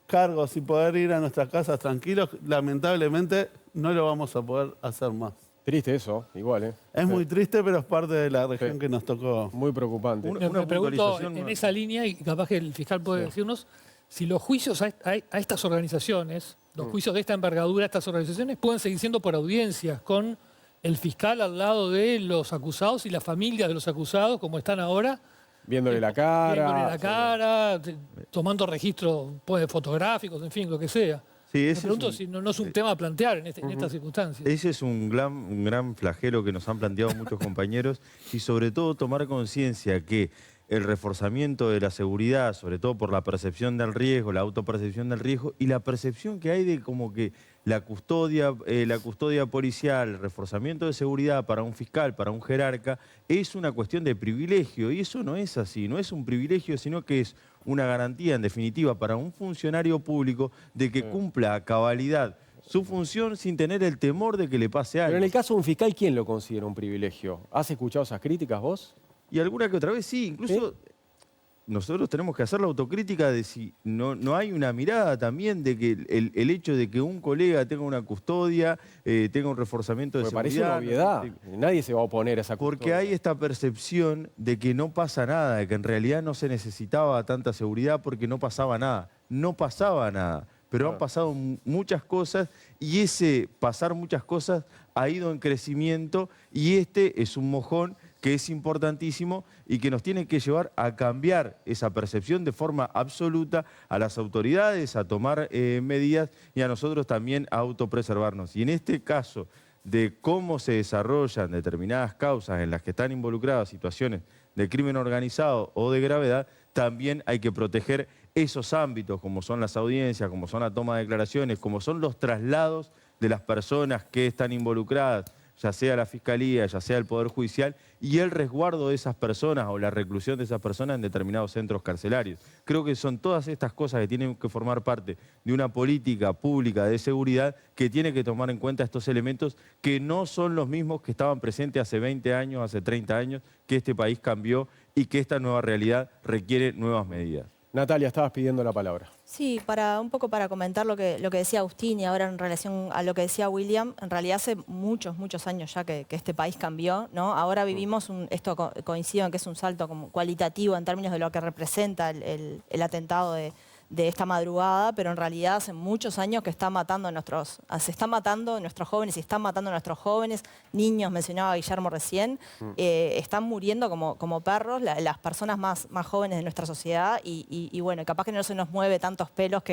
cargos y poder ir a nuestras casas tranquilos, lamentablemente no lo vamos a poder hacer más. Triste eso, igual, ¿eh? Es muy triste, pero es parte de la región que nos tocó. Muy preocupante. Me pregunto en esa línea, y capaz que el fiscal puede decirnos, si los juicios a estas organizaciones, los juicios de esta envergadura a estas organizaciones, pueden seguir siendo por audiencias, con el fiscal al lado de los acusados y las familias de los acusados, como están ahora. Viéndole la cara. Tomando registros fotográficos, en fin, lo que sea. Sí, me pregunto si no es un tema a plantear en estas circunstancias. Ese es un gran flagelo que nos han planteado muchos compañeros y sobre todo tomar conciencia que el reforzamiento de la seguridad, sobre todo por la percepción del riesgo, la autopercepción del riesgo y la percepción que hay de como que la custodia policial, el reforzamiento de seguridad para un fiscal, para un jerarca, es una cuestión de privilegio y eso no es así, no es un privilegio, sino que es una garantía en definitiva para un funcionario público de que cumpla a cabalidad su función sin tener el temor de que le pase algo. Pero en el caso de un fiscal, ¿quién lo considera un privilegio? ¿Has escuchado esas críticas vos? Y alguna que otra vez sí, incluso nosotros tenemos que hacer la autocrítica de si no hay una mirada también de que el hecho de que un colega tenga una custodia, tenga un reforzamiento de seguridad. Parece una obviedad, nadie se va a oponer a esa custodia. Porque hay esta percepción de que no pasa nada, de que en realidad no se necesitaba tanta seguridad porque no pasaba nada. No pasaba nada, pero han pasado muchas cosas y ese pasar muchas cosas ha ido en crecimiento y este es un mojón que es importantísimo y que nos tiene que llevar a cambiar esa percepción de forma absoluta a las autoridades, a tomar medidas y a nosotros también a autopreservarnos. Y en este caso de cómo se desarrollan determinadas causas en las que están involucradas situaciones de crimen organizado o de gravedad, también hay que proteger esos ámbitos, como son las audiencias, como son la toma de declaraciones, como son los traslados de las personas que están involucradas, ya sea la Fiscalía, ya sea el Poder Judicial, y el resguardo de esas personas o la reclusión de esas personas en determinados centros carcelarios. Creo que son todas estas cosas que tienen que formar parte de una política pública de seguridad que tiene que tomar en cuenta estos elementos que no son los mismos que estaban presentes hace 20 años, hace 30 años, que este país cambió y que esta nueva realidad requiere nuevas medidas. Natalia, estabas pidiendo la palabra. Sí, un poco para comentar lo que decía Agustín y ahora en relación a lo que decía William, en realidad hace muchos años ya que este país cambió, ¿no? Ahora vivimos, esto coincido en que es un salto como cualitativo en términos de lo que representa el atentado de esta madrugada, pero en realidad hace muchos años que se están matando nuestros jóvenes y están matando a nuestros jóvenes, niños, mencionaba Guillermo recién, están muriendo como perros las personas más jóvenes de nuestra sociedad y bueno, capaz que no se nos mueve tantos pelos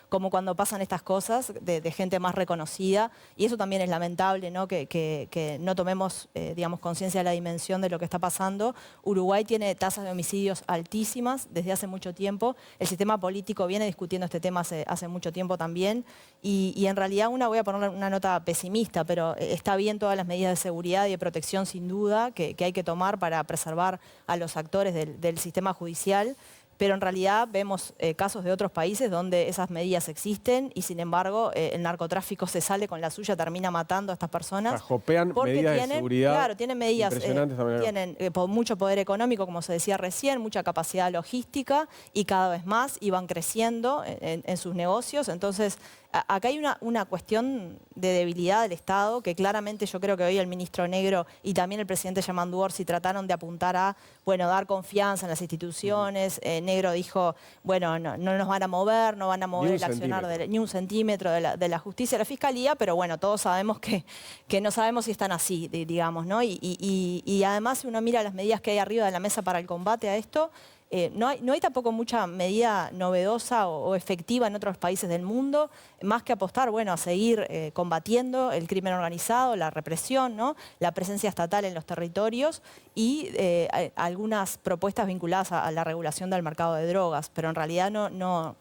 como cuando pasan estas cosas de gente más reconocida y eso también es lamentable, ¿no? Que no tomemos digamos, conciencia de la dimensión de lo que está pasando. Uruguay tiene tasas de homicidios altísimas desde hace mucho tiempo, el sistema político viene discutiendo este tema hace mucho tiempo también y en realidad voy a poner una nota pesimista, pero está bien todas las medidas de seguridad y de protección sin duda que hay que tomar para preservar a los actores del sistema judicial. Pero en realidad vemos casos de otros países donde esas medidas existen y sin embargo el narcotráfico se sale con la suya, termina matando a estas personas. Jopean medidas de seguridad. Claro, tienen medidas, impresionantes tienen mucho poder económico, como se decía recién, mucha capacidad logística y cada vez más y van creciendo en sus negocios. Entonces, acá hay una cuestión de debilidad del Estado que claramente yo creo que hoy el ministro Negro y también el presidente Yamandu Orsi trataron de apuntar a, bueno, dar confianza en las instituciones. Negro dijo, bueno, no nos van a mover, no van a mover el accionar ni un centímetro de la justicia, de la fiscalía, pero bueno, todos sabemos que no sabemos si están así, digamos, ¿no? Y además, si uno mira las medidas que hay arriba de la mesa para el combate a esto, no hay tampoco mucha medida novedosa o efectiva en otros países del mundo, más que apostar, bueno, a seguir combatiendo el crimen organizado, la represión, ¿no? La presencia estatal en los territorios y algunas propuestas vinculadas a la regulación del mercado de drogas, pero en realidad no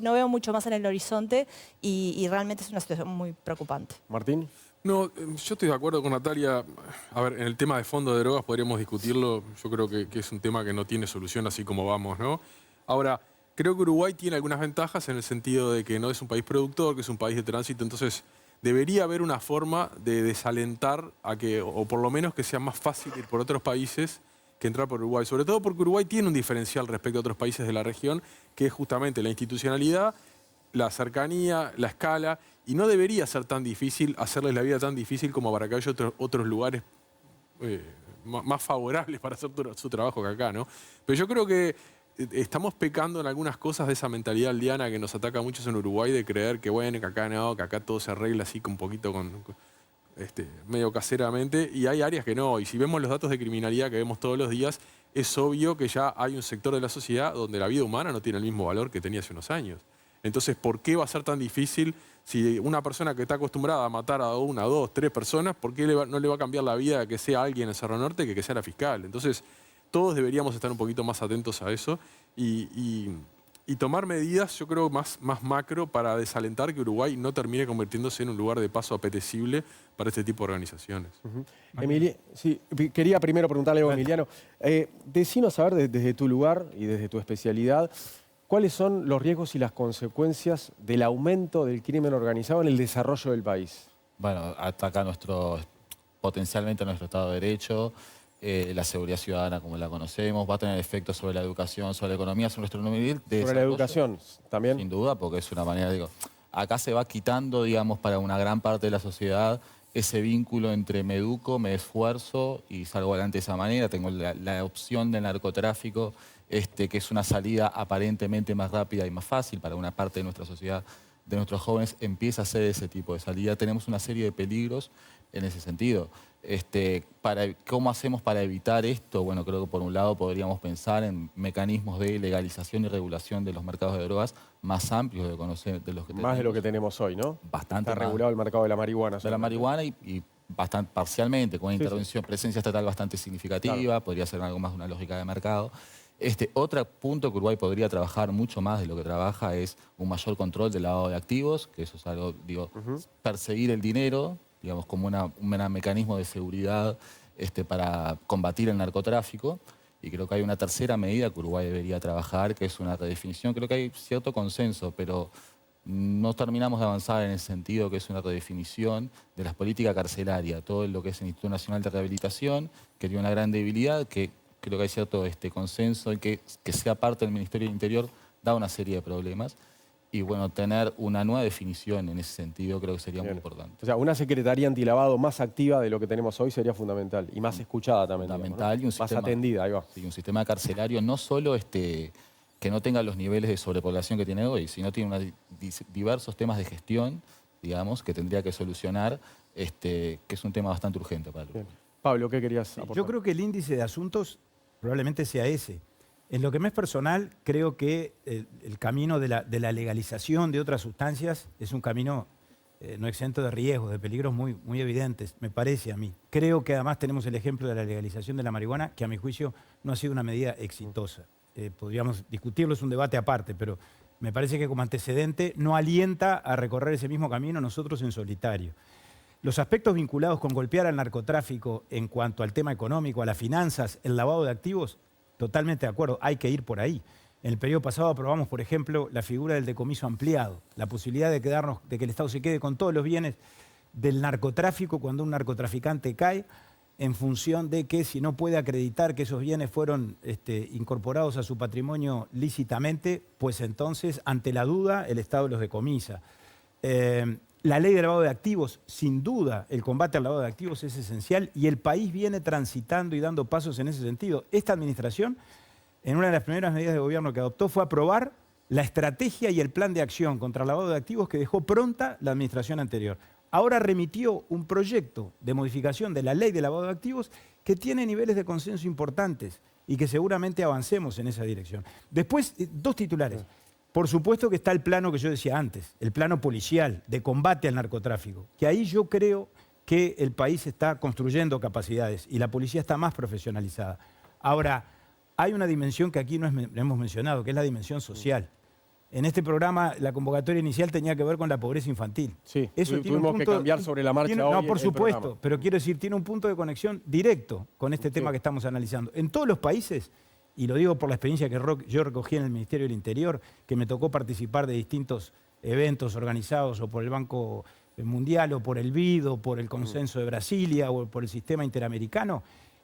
veo mucho más en el horizonte y realmente es una situación muy preocupante. Martín. No, yo estoy de acuerdo con Natalia. A ver, en el tema de fondo de drogas podríamos discutirlo. Yo creo que es un tema que no tiene solución así como vamos, ¿no? Ahora, creo que Uruguay tiene algunas ventajas en el sentido de que no es un país productor, que es un país de tránsito, entonces debería haber una forma de desalentar a que, o por lo menos que sea más fácil ir por otros países que entrar por Uruguay. Sobre todo porque Uruguay tiene un diferencial respecto a otros países de la región, que es justamente la institucionalidad, la cercanía, la escala, y no debería ser tan difícil, hacerles la vida tan difícil como para que haya otros lugares más favorables para hacer su trabajo que acá, ¿no? Pero yo creo que estamos pecando en algunas cosas de esa mentalidad aldeana que nos ataca a muchos en Uruguay, de creer que bueno, que acá no, que acá todo se arregla así un poquito medio caseramente, y hay áreas que no. Y si vemos los datos de criminalidad que vemos todos los días, es obvio que ya hay un sector de la sociedad donde la vida humana no tiene el mismo valor que tenía hace unos años. Entonces, ¿por qué va a ser tan difícil si una persona que está acostumbrada a matar a una, dos, tres personas, por qué no le va a cambiar la vida que sea alguien en Cerro Norte que sea la fiscal? Entonces, todos deberíamos estar un poquito más atentos a eso y tomar medidas, yo creo, más macro para desalentar que Uruguay no termine convirtiéndose en un lugar de paso apetecible para este tipo de organizaciones. Sí, quería primero preguntarle a Emiliano, decinos saber desde tu lugar y desde tu especialidad, ¿cuáles son los riesgos y las consecuencias del aumento del crimen organizado en el desarrollo del país? Bueno, ataca potencialmente nuestro Estado de Derecho, la seguridad ciudadana como la conocemos, va a tener efectos sobre la educación, sobre la economía, sobre nuestro nivel de ¿Sobre la educación también? Sin duda, porque es una manera, acá se va quitando, digamos, para una gran parte de la sociedad ese vínculo entre me educo, me esfuerzo y salgo adelante de esa manera. Tengo la opción del narcotráfico, que es una salida aparentemente más rápida y más fácil para una parte de nuestra sociedad, de nuestros jóvenes, empieza a ser ese tipo de salida. Tenemos una serie de peligros en ese sentido. ¿Cómo hacemos para evitar esto? Bueno, creo que por un lado podríamos pensar en mecanismos de legalización y regulación de los mercados de drogas más amplios de los que tenemos. Más de lo que tenemos hoy, ¿no? Bastante Está regulado el mercado de la marihuana. De la marihuana y bastante parcialmente, con una intervención, presencia estatal bastante significativa, claro. Podría ser algo más de una lógica de mercado. Otro punto que Uruguay podría trabajar mucho más de lo que trabaja es un mayor control del lavado de activos, que eso es algo, digo, perseguir el dinero, digamos, como un mecanismo de seguridad para combatir el narcotráfico. Y creo que hay una tercera medida que Uruguay debería trabajar, que es una redefinición. Creo que hay cierto consenso, pero no terminamos de avanzar en ese sentido, que es una redefinición de las políticas carcelarias, todo lo que es el Instituto Nacional de Rehabilitación, que tiene una gran debilidad, que creo que hay cierto consenso en que sea parte del Ministerio del Interior da una serie de problemas. Y bueno, tener una nueva definición en ese sentido creo que sería muy importante. O sea, una secretaría antilavado más activa de lo que tenemos hoy sería fundamental y más escuchada también. Fundamental, digamos, ¿no? Y un sistema, más atendida, ahí va. Sí, un sistema carcelario no solo que no tenga los niveles de sobrepoblación que tiene hoy, sino tiene diversos temas de gestión, digamos, que tendría que solucionar, que es un tema bastante urgente para el Uruguay. Pablo, ¿qué querías aportar? Yo creo que el índice de asuntos probablemente sea ese. En lo que me es personal, creo que el camino de la legalización de otras sustancias es un camino no exento de riesgos, de peligros muy, muy evidentes, me parece a mí. Creo que además tenemos el ejemplo de la legalización de la marihuana, que a mi juicio no ha sido una medida exitosa. Podríamos discutirlo, es un debate aparte, pero me parece que como antecedente no alienta a recorrer ese mismo camino nosotros en solitario. Los aspectos vinculados con golpear al narcotráfico en cuanto al tema económico, a las finanzas, el lavado de activos, totalmente de acuerdo, hay que ir por ahí. En el periodo pasado aprobamos, por ejemplo, la figura del decomiso ampliado, la posibilidad de que el Estado se quede con todos los bienes del narcotráfico cuando un narcotraficante cae, en función de que si no puede acreditar que esos bienes fueron incorporados a su patrimonio lícitamente, pues entonces, ante la duda, el Estado los decomisa. La ley de lavado de activos, sin duda, el combate al lavado de activos es esencial y el país viene transitando y dando pasos en ese sentido. Esta administración, en una de las primeras medidas de gobierno que adoptó, fue aprobar la estrategia y el plan de acción contra el lavado de activos que dejó pronta la administración anterior. Ahora remitió un proyecto de modificación de la ley de lavado de activos que tiene niveles de consenso importantes y que seguramente avancemos en esa dirección. Después, dos titulares. Por supuesto que está el plano que yo decía antes, el plano policial de combate al narcotráfico, que ahí yo creo que el país está construyendo capacidades y la policía está más profesionalizada. Ahora, hay una dimensión que aquí no hemos mencionado, que es la dimensión social. En este programa la convocatoria inicial tenía que ver con la pobreza infantil. Sí, eso tuvimos que cambiar sobre la marcha hoy. No, por supuesto, pero quiero decir, tiene un punto de conexión directo con este tema que estamos analizando. En todos los países, y lo digo por la experiencia que yo recogí en el Ministerio del Interior, que me tocó participar de distintos eventos organizados o por el Banco Mundial, o por el BID, o por el Consenso de Brasilia, o por el Sistema Interamericano.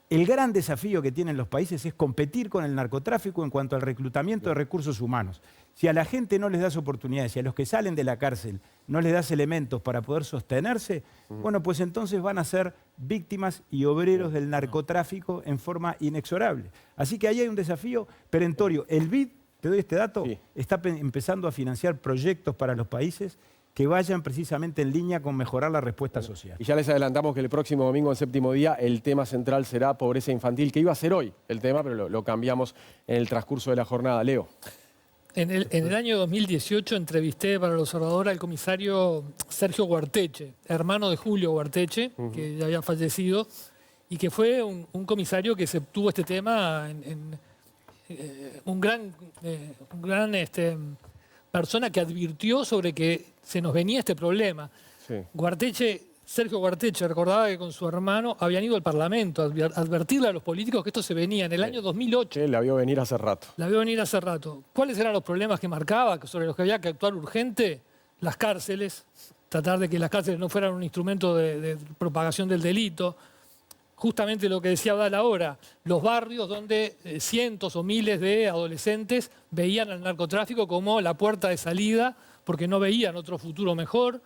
El gran desafío que tienen los países es competir con el narcotráfico en cuanto al reclutamiento de recursos humanos. Si a la gente no les das oportunidades, si a los que salen de la cárcel no les das elementos para poder sostenerse, bueno, pues entonces van a ser víctimas y obreros del narcotráfico en forma inexorable. Así que ahí hay un desafío perentorio. El BID, te doy este dato, está empezando a financiar proyectos para los países que vayan precisamente en línea con mejorar la respuesta social. Y ya les adelantamos que el próximo domingo, en Séptimo Día, el tema central será pobreza infantil, que iba a ser hoy el tema, pero lo cambiamos en el transcurso de la jornada. Leo. En el año 2018 entrevisté para El Observador al comisario Sergio Guarteche, hermano de Julio Guarteche, que ya había fallecido, y que fue un comisario que se tuvo este tema un gran persona que advirtió sobre que se nos venía este problema. Sí. Sergio Guarteche recordaba que con su hermano habían ido al Parlamento a advertirle a los políticos que esto se venía en el año 2008. Sí, la vio venir hace rato. La vio venir hace rato. ¿Cuáles eran los problemas que marcaba, sobre los que había que actuar urgente? Las cárceles, tratar de que las cárceles no fueran un instrumento de propagación del delito. Justamente lo que decía Abdal ahora, los barrios donde cientos o miles de adolescentes veían al narcotráfico como la puerta de salida porque no veían otro futuro mejor,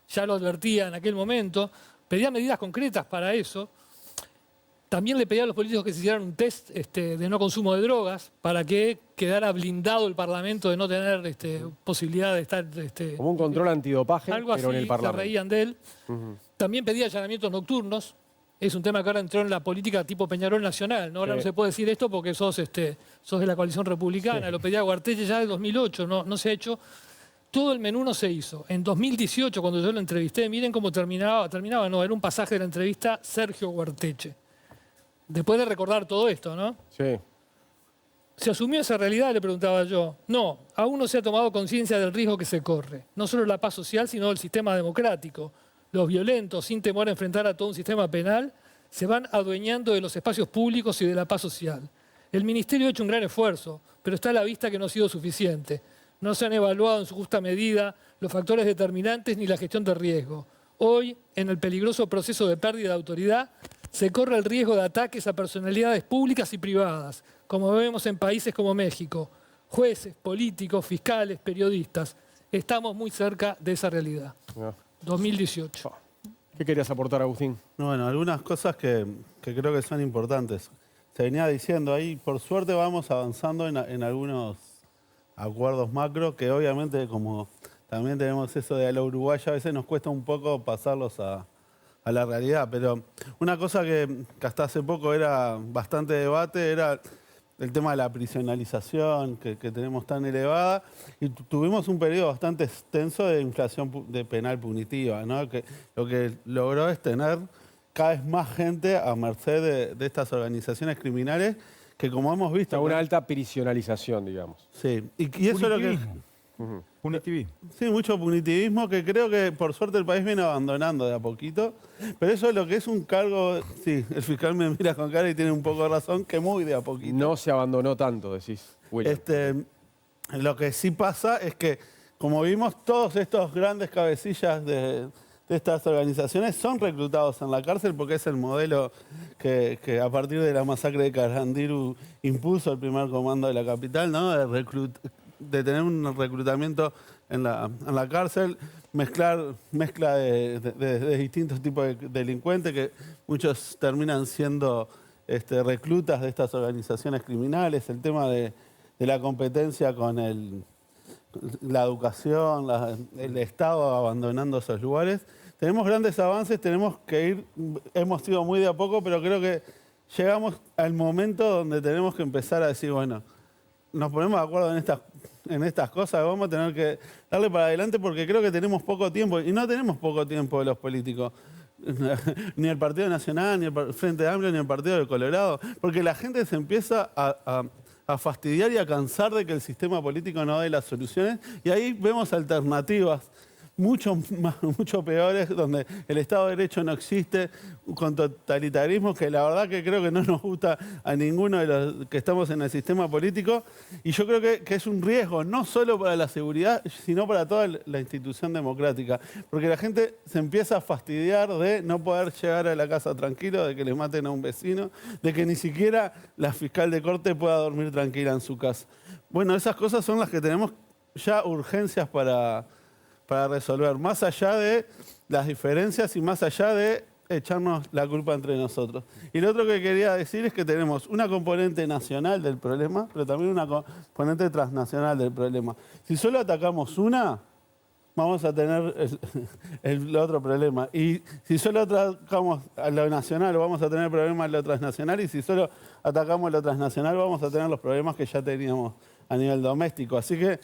ya lo advertía en aquel momento, pedía medidas concretas para eso. También le pedía a los políticos que se hicieran un test de no consumo de drogas para que quedara blindado el Parlamento de no tener posibilidad de estar... como un control antidopaje, algo pero así, en el Parlamento. Se reían de él. También pedía allanamientos nocturnos. Es un tema que ahora entró en la política tipo Peñarol Nacional, ¿no? Ahora no se puede decir esto porque sos de la coalición republicana. Lo pedía Guarteche ya en 2008, no se ha hecho. Todo el menú no se hizo. En 2018, cuando yo lo entrevisté, miren cómo terminaba, era un pasaje de la entrevista Sergio Guarteche. Después de recordar todo esto, ¿no? Sí. ¿Se asumió esa realidad?, le preguntaba yo. No, aún no se ha tomado conciencia del riesgo que se corre. No solo la paz social, sino el sistema democrático. Los violentos, sin temor a enfrentar a todo un sistema penal, se van adueñando de los espacios públicos y de la paz social. El Ministerio ha hecho un gran esfuerzo, pero está a la vista que no ha sido suficiente. No se han evaluado en su justa medida los factores determinantes ni la gestión de riesgo. Hoy, en el peligroso proceso de pérdida de autoridad, se corre el riesgo de ataques a personalidades públicas y privadas, como vemos en países como México. Jueces, políticos, fiscales, periodistas. Estamos muy cerca de esa realidad. 2018. ¿Qué querías aportar, Agustín? Bueno, algunas cosas que creo que son importantes. Se venía diciendo ahí, por suerte vamos avanzando en algunos acuerdos macro, que obviamente como también tenemos eso de a la uruguaya, a veces nos cuesta un poco pasarlos a la realidad. Pero una cosa que hasta hace poco era bastante debate era el tema de la prisionalización que tenemos tan elevada, y tuvimos un periodo bastante extenso de inflación de penal punitiva, ¿no? Que lo que logró es tener cada vez más gente a merced de estas organizaciones criminales que, como hemos visto... Una alta prisionalización, digamos. Sí, y eso es lo que... Punitivismo. Sí, mucho punitivismo que creo que por suerte el país viene abandonando de a poquito. Pero eso es lo que es un cargo... Sí, el fiscal me mira con cara y tiene un poco de razón, que muy de a poquito. No se abandonó tanto, decís, William. Lo que sí pasa es que, como vimos, todos estos grandes cabecillas de estas organizaciones son reclutados en la cárcel porque es el modelo que a partir de la masacre de Carandiru impuso el primer comando de la capital, ¿no? De tener un reclutamiento en la cárcel, mezcla de distintos tipos de delincuentes, que muchos terminan siendo reclutas de estas organizaciones criminales, el tema de la competencia con la educación, el Estado abandonando esos lugares. Tenemos grandes avances, hemos ido muy de a poco, pero creo que llegamos al momento donde tenemos que empezar a decir, bueno, nos ponemos de acuerdo en estas cosas, vamos a tener que darle para adelante porque creo que tenemos poco tiempo, y no tenemos poco tiempo de los políticos, ni el Partido Nacional, ni el Frente Amplio, ni el Partido del Colorado, porque la gente se empieza a fastidiar y a cansar de que el sistema político no dé las soluciones, y ahí vemos alternativas mucho peores, donde el Estado de Derecho no existe, con totalitarismo que la verdad que creo que no nos gusta a ninguno de los que estamos en el sistema político, y yo creo que es un riesgo no solo para la seguridad, sino para toda la institución democrática, porque la gente se empieza a fastidiar de no poder llegar a la casa tranquilo, de que le maten a un vecino, de que ni siquiera la fiscal de corte pueda dormir tranquila en su casa. Bueno, esas cosas son las que tenemos ya urgencias para resolver, más allá de las diferencias y más allá de echarnos la culpa entre nosotros. Y lo otro que quería decir es que tenemos una componente nacional del problema, pero también una componente transnacional del problema. Si solo atacamos una, vamos a tener el otro problema. Y si solo atacamos a lo nacional, vamos a tener problemas en lo transnacional. Y si solo atacamos lo transnacional, vamos a tener los problemas que ya teníamos a nivel doméstico. Así que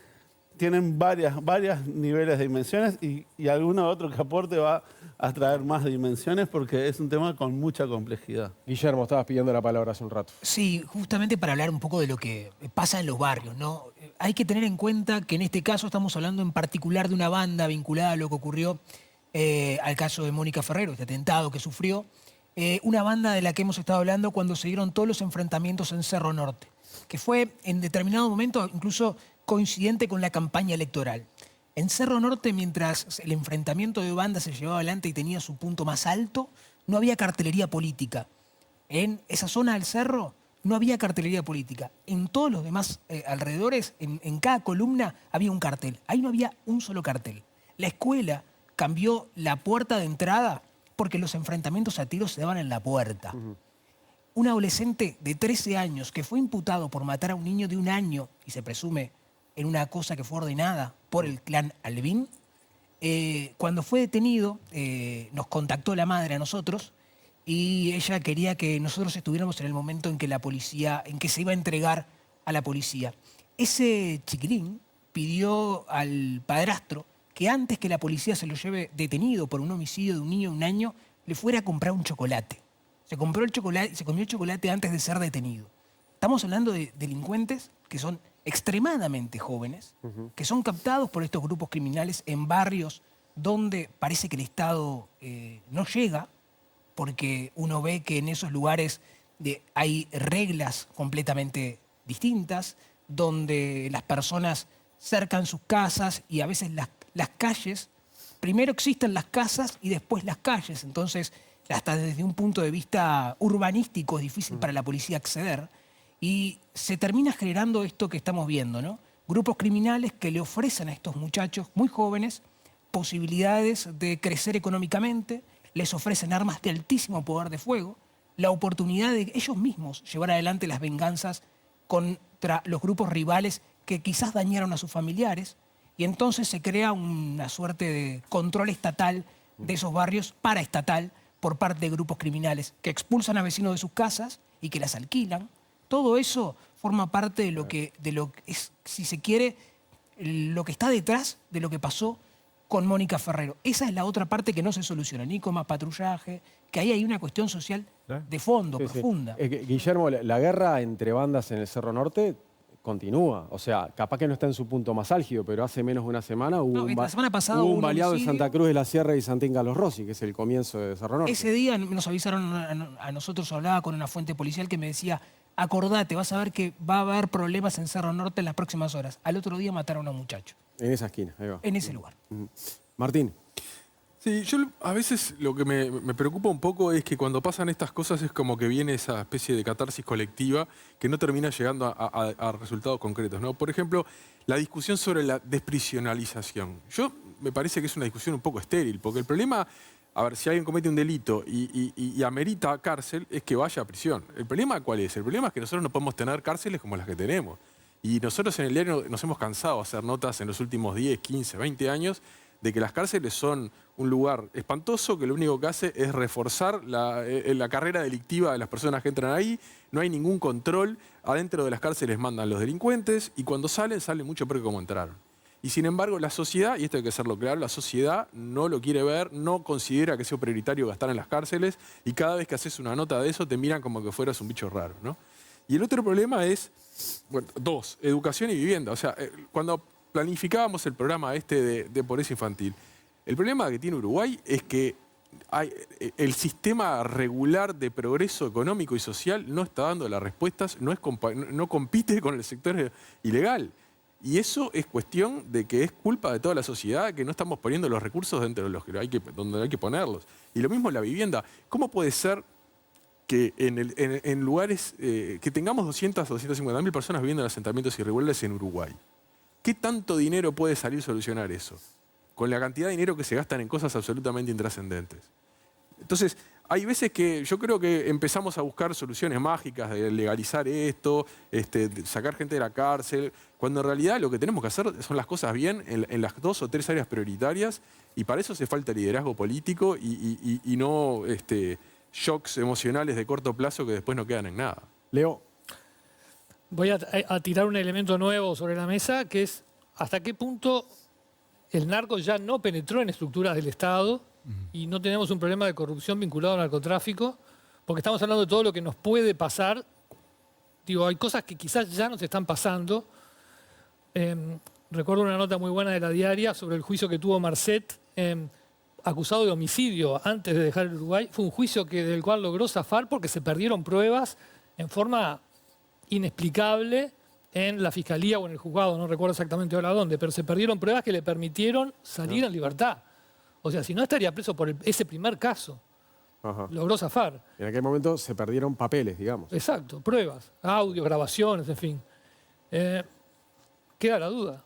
tienen varias niveles de dimensiones, y alguno otro que aporte va a traer más dimensiones porque es un tema con mucha complejidad. Guillermo, estabas pidiendo la palabra hace un rato. Sí, justamente para hablar un poco de lo que pasa en los barrios, ¿no? Hay que tener en cuenta que en este caso estamos hablando en particular de una banda vinculada a lo que ocurrió al caso de Mónica Ferrero, este atentado que sufrió. Una banda de la que hemos estado hablando cuando se dieron todos los enfrentamientos en Cerro Norte, que fue en determinado momento incluso coincidente con la campaña electoral. En Cerro Norte, mientras el enfrentamiento de bandas se llevaba adelante y tenía su punto más alto, no había cartelería política. En esa zona del cerro no había cartelería política. En todos los demás alrededores, en cada columna, había un cartel. Ahí no había un solo cartel. La escuela cambió la puerta de entrada porque los enfrentamientos a tiros se daban en la puerta. Un adolescente de 13 años que fue imputado por matar a un niño de 1 año, y se presume en una cosa que fue ordenada por el clan Albín, cuando fue detenido, nos contactó la madre a nosotros, y ella quería que nosotros estuviéramos en el momento en que se iba a entregar a la policía. Ese chiquilín pidió al padrastro que antes que la policía se lo lleve detenido por un homicidio de un niño de 1 año, le fuera a comprar un chocolate. Se compró el chocolate, se comió el chocolate antes de ser detenido. Estamos hablando de delincuentes que son extremadamente jóvenes, que son captados por estos grupos criminales en barrios donde parece que el Estado no llega, porque uno ve que en esos lugares hay reglas completamente distintas, donde las personas cercan sus casas y a veces las calles, primero existen las casas y después las calles, entonces hasta desde un punto de vista urbanístico es difícil para la policía acceder y se termina generando esto que estamos viendo, ¿no? Grupos criminales que le ofrecen a estos muchachos muy jóvenes posibilidades de crecer económicamente, les ofrecen armas de altísimo poder de fuego, la oportunidad de ellos mismos llevar adelante las venganzas contra los grupos rivales que quizás dañaron a sus familiares, y entonces se crea una suerte de control estatal de esos barrios, paraestatal, por parte de grupos criminales que expulsan a vecinos de sus casas y que las alquilan. Todo eso forma parte de lo que es, si se quiere, lo que está detrás de lo que pasó con Mónica Ferrero. Esa es la otra parte que no se soluciona, ni con más patrullaje, que ahí hay una cuestión social de fondo, profunda. Guillermo, la guerra entre bandas en el Cerro Norte continúa. O sea, capaz que no está en su punto más álgido, pero hace menos de una semana hubo la semana pasada un baleado en Santa Cruz de la Sierra y Santín Carlos Rossi, que es el comienzo de Cerro Norte. Ese día nos avisaron a nosotros, hablaba con una fuente policial que me decía, acordate, vas a ver que va a haber problemas en Cerro Norte en las próximas horas. Al otro día mataron a un muchacho. En esa esquina, ahí va. En ese lugar. Martín. Sí, yo a veces lo que me preocupa un poco es que cuando pasan estas cosas es como que viene esa especie de catarsis colectiva que no termina llegando a resultados concretos, ¿no? Por ejemplo, la discusión sobre la desprisionalización. Me parece que es una discusión un poco estéril, porque el problema, a ver, si alguien comete un delito y amerita cárcel, es que vaya a prisión. ¿El problema cuál es? El problema es que nosotros no podemos tener cárceles como las que tenemos. Y nosotros en el diario nos hemos cansado de hacer notas en los últimos 10, 15, 20 años de que las cárceles son un lugar espantoso que lo único que hace es reforzar la carrera delictiva de las personas que entran ahí, no hay ningún control, adentro de las cárceles mandan los delincuentes y cuando salen mucho peor que como entraron. Y sin embargo la sociedad, y esto hay que hacerlo claro, la sociedad no lo quiere ver, no considera que sea prioritario gastar en las cárceles y cada vez que haces una nota de eso te miran como que fueras un bicho raro, ¿no? Y el otro problema es, bueno, dos, educación y vivienda. O sea, cuando planificábamos el programa de pobreza infantil, el problema que tiene Uruguay es que el sistema regular de progreso económico y social no está dando las respuestas, no compite con el sector ilegal. Y eso es cuestión de que es culpa de toda la sociedad, que no estamos poniendo los recursos dentro de los que donde hay que ponerlos. Y lo mismo en la vivienda. ¿Cómo puede ser que en lugares, que tengamos 200 o 250 mil personas viviendo en asentamientos irregulares en Uruguay? ¿Qué tanto dinero puede salir a solucionar eso? Con la cantidad de dinero que se gastan en cosas absolutamente intrascendentes. Entonces, hay veces que yo creo que empezamos a buscar soluciones mágicas de legalizar esto, de sacar gente de la cárcel, cuando en realidad lo que tenemos que hacer son las cosas bien en las 2 o 3 áreas prioritarias y para eso hace falta liderazgo político y no shocks emocionales de corto plazo que después no quedan en nada. Leo. Voy a tirar un elemento nuevo sobre la mesa, que es hasta qué punto el narco ya no penetró en estructuras del Estado y no tenemos un problema de corrupción vinculado al narcotráfico, porque estamos hablando de todo lo que nos puede pasar. Digo, hay cosas que quizás ya nos están pasando. Recuerdo una nota muy buena de La Diaria sobre el juicio que tuvo Marcet, acusado de homicidio antes de dejar el Uruguay. Fue un juicio del cual logró zafar porque se perdieron pruebas en forma inexplicable en la fiscalía o en el juzgado, no recuerdo exactamente ahora dónde, pero se perdieron pruebas que le permitieron salir en libertad. O sea, si no estaría preso por ese primer caso. Ajá. Logró zafar. En aquel momento se perdieron papeles, digamos. Exacto, pruebas, audios, grabaciones, en fin. Queda la duda.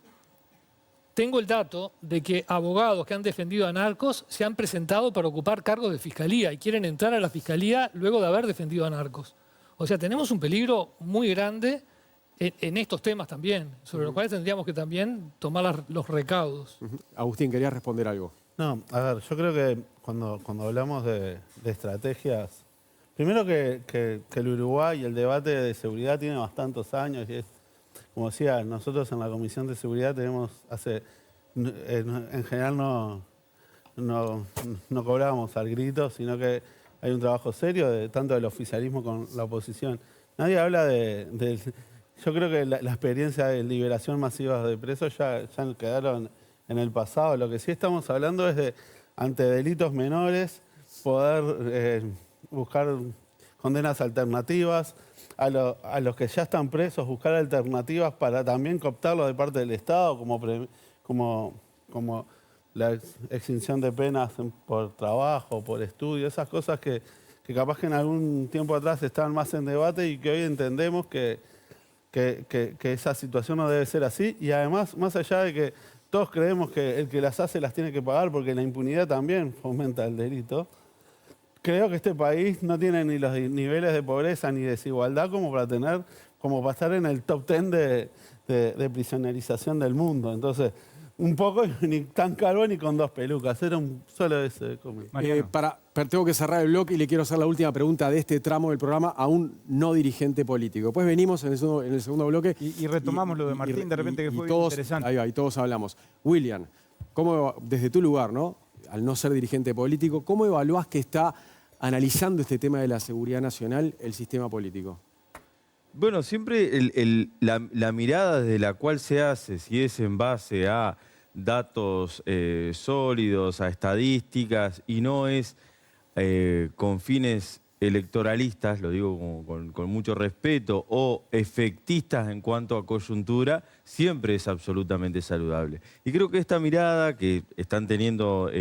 Tengo el dato de que abogados que han defendido a narcos se han presentado para ocupar cargos de fiscalía y quieren entrar a la fiscalía luego de haber defendido a narcos. O sea, tenemos un peligro muy grande en estos temas también, sobre los cuales tendríamos que también tomar los recaudos. Agustín, quería responder algo. No, a ver, yo creo que cuando hablamos de estrategias, primero que el Uruguay y el debate de seguridad tiene bastantes años y es, como decía, nosotros en la Comisión de Seguridad tenemos en general no cobrábamos al grito, sino que hay un trabajo serio tanto del oficialismo con la oposición nadie habla de yo creo que la experiencia de liberación masiva de presos ya quedaron en el pasado. Lo que sí estamos hablando es de, ante delitos menores, poder buscar condenas alternativas, a los que ya están presos, buscar alternativas para también cooptarlos de parte del Estado, como la extinción de penas por trabajo, por estudio, esas cosas que capaz que en algún tiempo atrás estaban más en debate y que hoy entendemos que esa situación no debe ser así. Y además, más allá de que todos creemos que el que las hace las tiene que pagar porque la impunidad también fomenta el delito, creo que este país no tiene ni los niveles de pobreza ni desigualdad como para estar en el top 10 de prisionerización del mundo. Entonces, un poco, ni tan caro ni con dos pelucas, era solo ese comentario. Pero tengo que cerrar el bloque y le quiero hacer la última pregunta de este tramo del programa a un no dirigente político. Después venimos en el segundo bloque. Y retomamos lo de Martín, de repente, que fue todos, interesante. Ahí va, y todos hablamos. William, desde tu lugar, ¿no? Al no ser dirigente político, ¿cómo evaluás que está analizando este tema de la seguridad nacional el sistema político? Bueno, siempre la mirada desde la cual se hace, si es en base a datos sólidos, a estadísticas, y no es con fines electoralistas, lo digo con mucho respeto, o efectistas en cuanto a coyuntura, siempre es absolutamente saludable. Y creo que esta mirada que están teniendo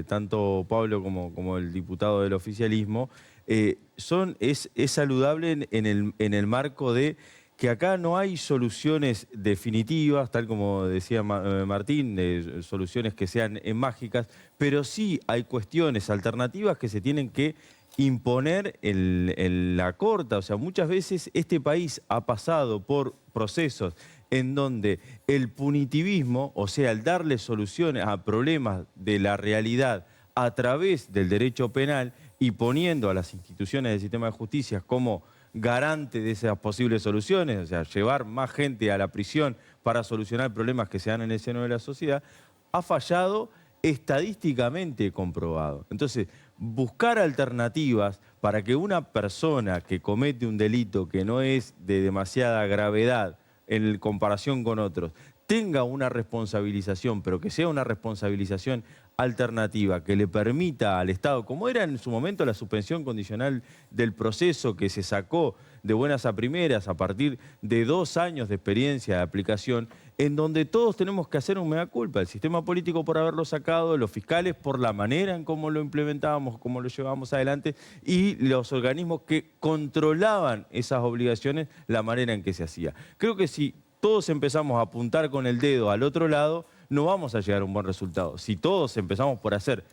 tanto Pablo como el diputado del oficialismo, es saludable en el marco de que acá no hay soluciones definitivas, tal como decía Martín, soluciones que sean mágicas, pero sí hay cuestiones alternativas que se tienen que imponer en la corta. O sea, muchas veces este país ha pasado por procesos en donde el punitivismo, o sea, el darle soluciones a problemas de la realidad a través del derecho penal y poniendo a las instituciones del sistema de justicia como garante de esas posibles soluciones, o sea, llevar más gente a la prisión para solucionar problemas que se dan en el seno de la sociedad, ha fallado estadísticamente comprobado. Entonces, buscar alternativas para que una persona que comete un delito que no es de demasiada gravedad en comparación con otros, tenga una responsabilización, pero que sea una responsabilización alternativa que le permita al Estado, como era en su momento la suspensión condicional del proceso que se sacó de buenas a primeras a partir de 2 años de experiencia de aplicación, en donde todos tenemos que hacer un mea culpa, el sistema político por haberlo sacado, los fiscales por la manera en cómo lo implementábamos, cómo lo llevábamos adelante, y los organismos que controlaban esas obligaciones, la manera en que se hacía. Creo que si todos empezamos a apuntar con el dedo al otro lado, no vamos a llegar a un buen resultado. Si todos empezamos por hacer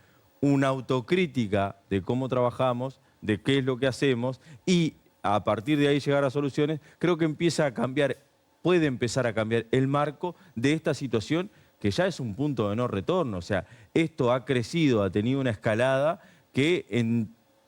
una autocrítica de cómo trabajamos, de qué es lo que hacemos, y a partir de ahí llegar a soluciones, creo que puede empezar a cambiar el marco de esta situación que ya es un punto de no retorno. O sea, esto ha crecido, ha tenido una escalada que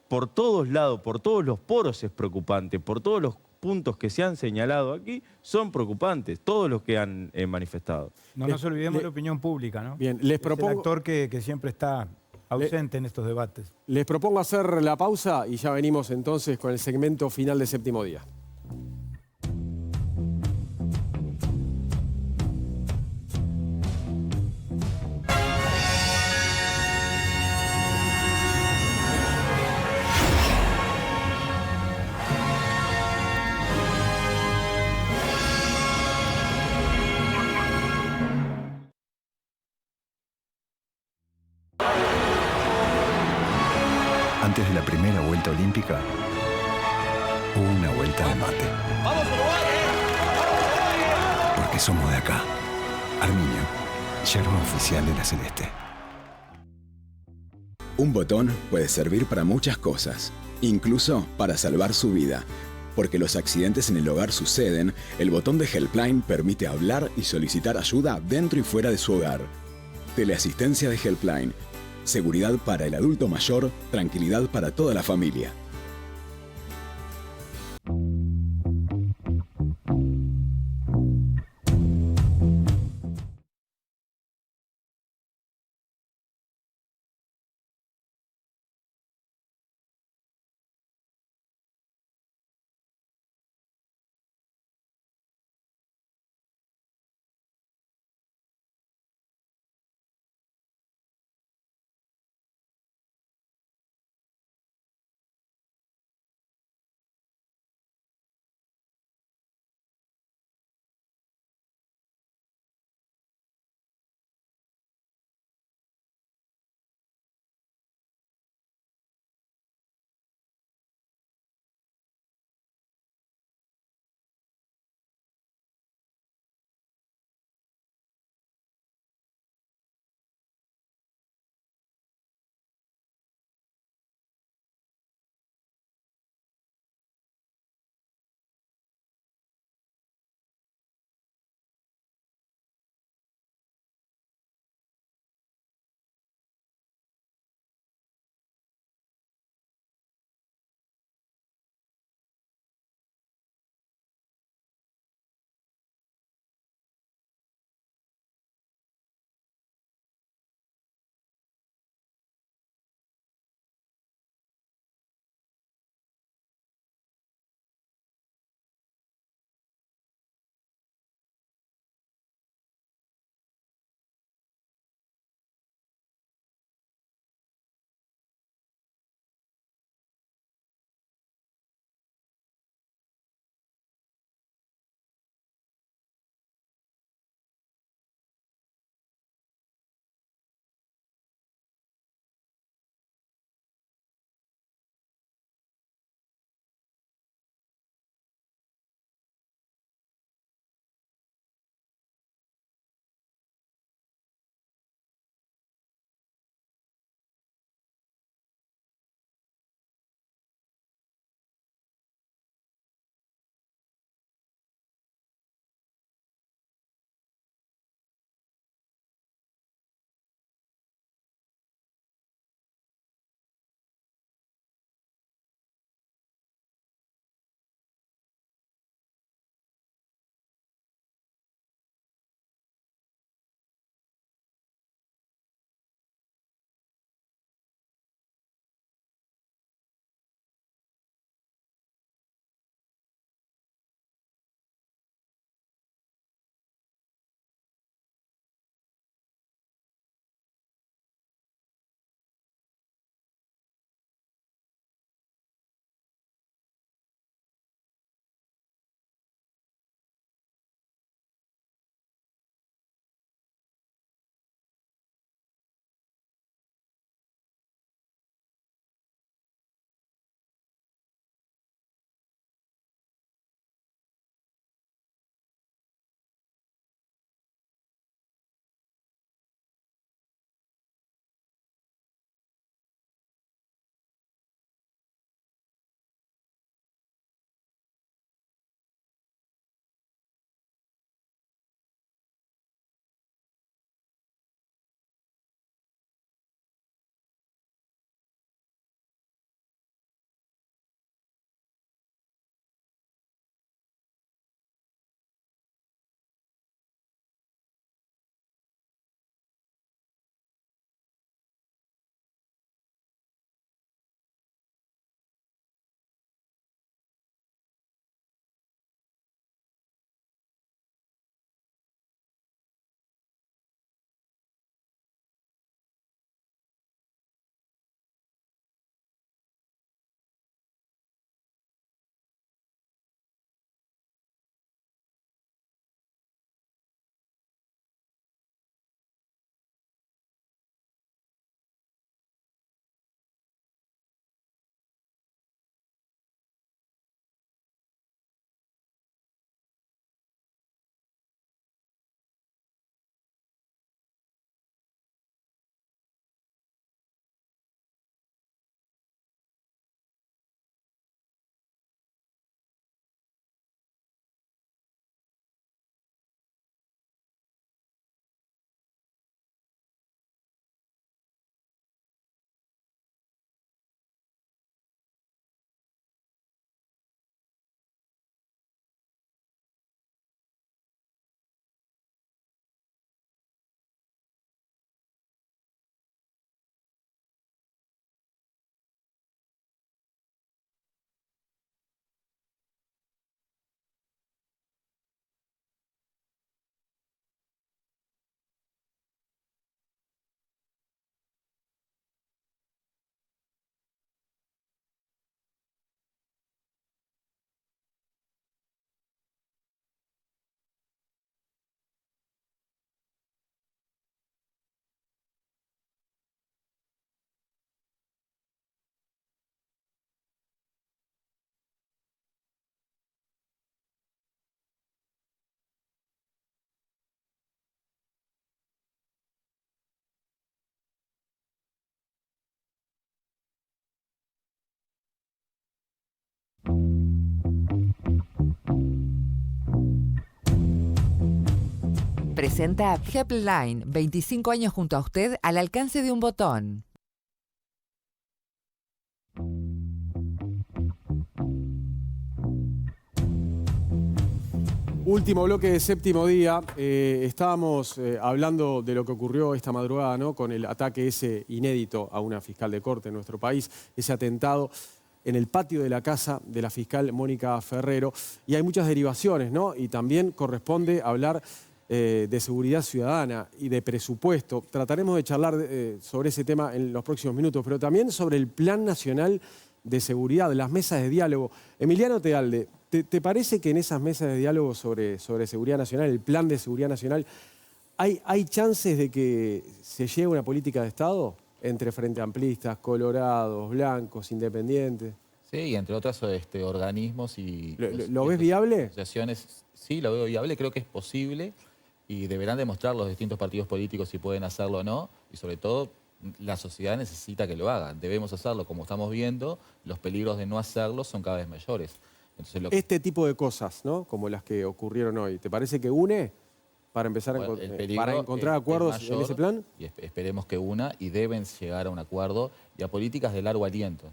por todos lados, por todos los poros es preocupante, por todos los puntos que se han señalado aquí son preocupantes, todos los que han manifestado. No nos olvidemos de la opinión pública, ¿no? Bien, les propongo... Es el actor que siempre está ausente en estos debates. Les propongo hacer la pausa y ya venimos entonces con el segmento final de Séptimo Día. Antes de la primera vuelta olímpica, hubo una vuelta de mate. ¡Vamos, Uruguay! Porque somos de acá. Armiño, yerba oficial de la Celeste. Un botón puede servir para muchas cosas, incluso para salvar su vida. Porque los accidentes en el hogar suceden, el botón de Helpline permite hablar y solicitar ayuda dentro y fuera de su hogar. Teleasistencia de Helpline. Seguridad para el adulto mayor, tranquilidad para toda la familia. Presenta Helpline, 25 años junto a usted al alcance de un botón. Último bloque de Séptimo Día. Estábamos hablando de lo que ocurrió esta madrugada, ¿no? Con el ataque ese inédito a una fiscal de corte en nuestro país, ese atentado en el patio de la casa de la fiscal Mónica Ferrero. Y hay muchas derivaciones, ¿no? Y también corresponde hablar de seguridad ciudadana y de presupuesto. Trataremos de charlar sobre ese tema en los próximos minutos, pero también sobre el Plan Nacional de Seguridad, las mesas de diálogo. Emiliano Tealde, ¿te parece que en esas mesas de diálogo sobre seguridad nacional, el Plan de Seguridad Nacional, hay chances de que se llegue a una política de Estado entre frente amplistas, colorados, blancos, independientes? Sí, y entre otros organismos y... ¿Lo ves viable? Asociaciones, sí, lo veo viable, creo que es posible y deberán demostrar los distintos partidos políticos si pueden hacerlo o no, y sobre todo la sociedad necesita que lo hagan. Debemos hacerlo, como estamos viendo, los peligros de no hacerlo son cada vez mayores. Entonces, Este tipo de cosas, ¿no? Como las que ocurrieron hoy, ¿te parece que une para empezar para encontrar acuerdos en ese plan? Y esperemos que una, y deben llegar a un acuerdo y a políticas de largo aliento.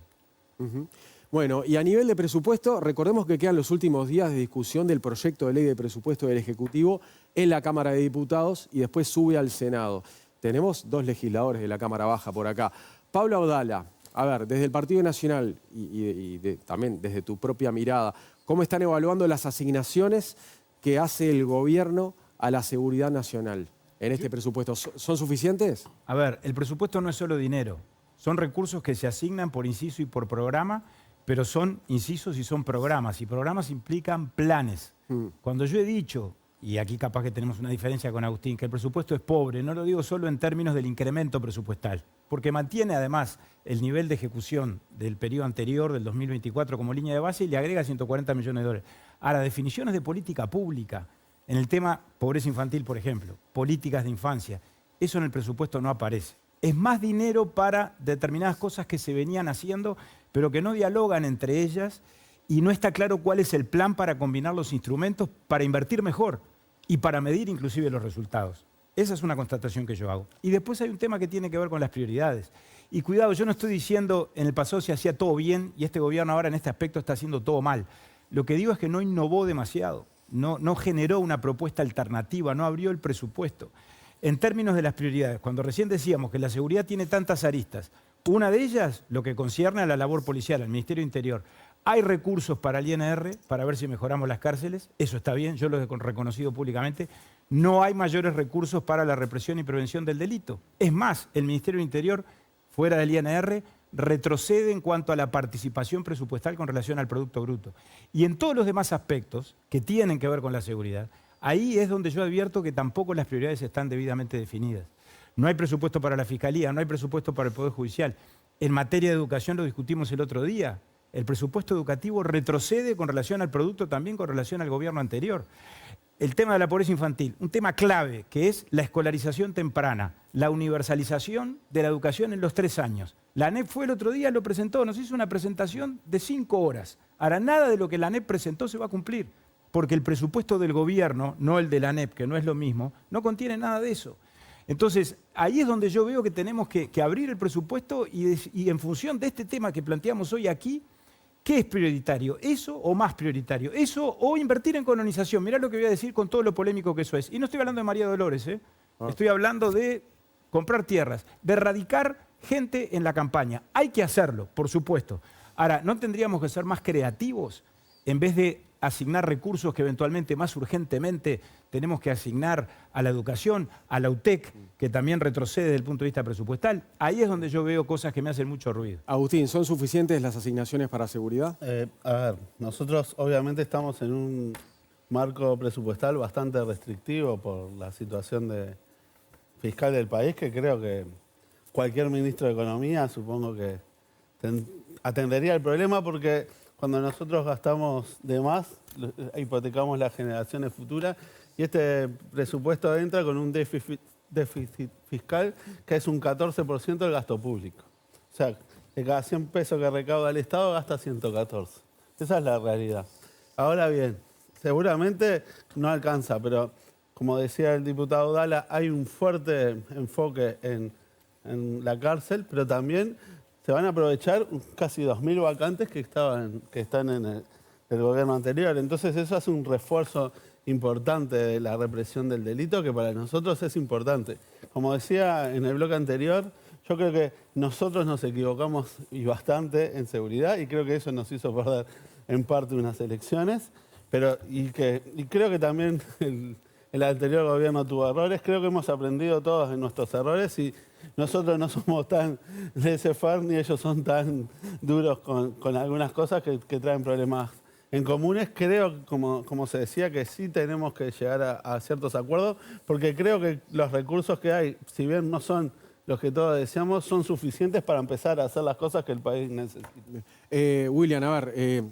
Bueno, y a nivel de presupuesto, recordemos que quedan los últimos días de discusión del proyecto de ley de presupuesto del Ejecutivo en la Cámara de Diputados y después sube al Senado. Tenemos dos legisladores de la Cámara Baja por acá. Pablo Audala, a ver, desde el Partido Nacional y también desde tu propia mirada, ¿cómo están evaluando las asignaciones que hace el gobierno a la seguridad nacional en este presupuesto? ¿Son suficientes? A ver, el presupuesto no es solo dinero. Son recursos que se asignan por inciso y por programa, pero son incisos y son programas. Y programas implican planes. Cuando yo he dicho, y aquí capaz que tenemos una diferencia con Agustín, que el presupuesto es pobre, no lo digo solo en términos del incremento presupuestal, porque mantiene además el nivel de ejecución del periodo anterior, del 2024, como línea de base y le agrega 140 millones de dólares. Ahora, definiciones de política pública, en el tema pobreza infantil, por ejemplo, políticas de infancia, eso en el presupuesto no aparece. Es más dinero para determinadas cosas que se venían haciendo, pero que no dialogan entre ellas y no está claro cuál es el plan para combinar los instrumentos para invertir mejor y para medir inclusive los resultados. Esa es una constatación que yo hago. Y después hay un tema que tiene que ver con las prioridades. Y cuidado, yo no estoy diciendo en el pasado se hacía todo bien y este gobierno ahora en este aspecto está haciendo todo mal. Lo que digo es que no innovó demasiado, no generó una propuesta alternativa, no abrió el presupuesto. En términos de las prioridades, cuando recién decíamos que la seguridad tiene tantas aristas, una de ellas, lo que concierne a la labor policial, al Ministerio de Interior. Hay recursos para el INR, para ver si mejoramos las cárceles, eso está bien, yo lo he reconocido públicamente. No hay mayores recursos para la represión y prevención del delito. Es más, el Ministerio del Interior, fuera del INR, retrocede en cuanto a la participación presupuestal con relación al Producto Bruto. Y en todos los demás aspectos que tienen que ver con la seguridad, ahí es donde yo advierto que tampoco las prioridades están debidamente definidas. No hay presupuesto para la Fiscalía, no hay presupuesto para el Poder Judicial. En materia de educación lo discutimos el otro día. El presupuesto educativo retrocede con relación al producto, también con relación al gobierno anterior. El tema de la pobreza infantil, un tema clave, que es la escolarización temprana, la universalización de la educación en los 3 años. La ANEP fue el otro día, lo presentó, nos hizo una presentación de 5 horas. Ahora, nada de lo que la ANEP presentó se va a cumplir, porque el presupuesto del gobierno, no el de la ANEP, que no es lo mismo, no contiene nada de eso. Entonces, ahí es donde yo veo que tenemos que abrir el presupuesto y en función de este tema que planteamos hoy aquí, ¿qué es prioritario? ¿Eso o más prioritario? ¿Eso o invertir en colonización? Mirá lo que voy a decir con todo lo polémico que eso es. Y no estoy hablando de María Dolores, Estoy hablando de comprar tierras, de erradicar gente en la campaña. Hay que hacerlo, por supuesto. Ahora, ¿no tendríamos que ser más creativos en vez de asignar recursos que eventualmente más urgentemente tenemos que asignar a la educación, a la UTEC, que también retrocede desde el punto de vista presupuestal? Ahí es donde yo veo cosas que me hacen mucho ruido. Agustín, ¿son suficientes las asignaciones para seguridad? A ver, nosotros obviamente estamos en un marco presupuestal bastante restrictivo por la situación fiscal del país, que creo que cualquier ministro de Economía supongo que atendería el problema, porque cuando nosotros gastamos de más, hipotecamos las generaciones futuras y este presupuesto entra con un déficit fiscal que es un 14% del gasto público. O sea, de cada 100 pesos que recauda el Estado gasta 114. Esa es la realidad. Ahora bien, seguramente no alcanza, pero como decía el diputado Dala, hay un fuerte enfoque en la cárcel, pero también se van a aprovechar casi 2.000 vacantes que están en el gobierno anterior. Entonces eso hace un refuerzo importante de la represión del delito, que para nosotros es importante. Como decía en el bloque anterior, yo creo que nosotros nos equivocamos y bastante en seguridad, y creo que eso nos hizo perder en parte unas elecciones, y creo que también el anterior gobierno tuvo errores. Creo que hemos aprendido todos de nuestros errores y nosotros no somos tan laissez-faire ni ellos son tan duros con algunas cosas que traen problemas en comunes. Creo, como se decía, que sí tenemos que llegar a ciertos acuerdos, porque creo que los recursos que hay, si bien no son los que todos deseamos, son suficientes para empezar a hacer las cosas que el país necesita. William, a ver,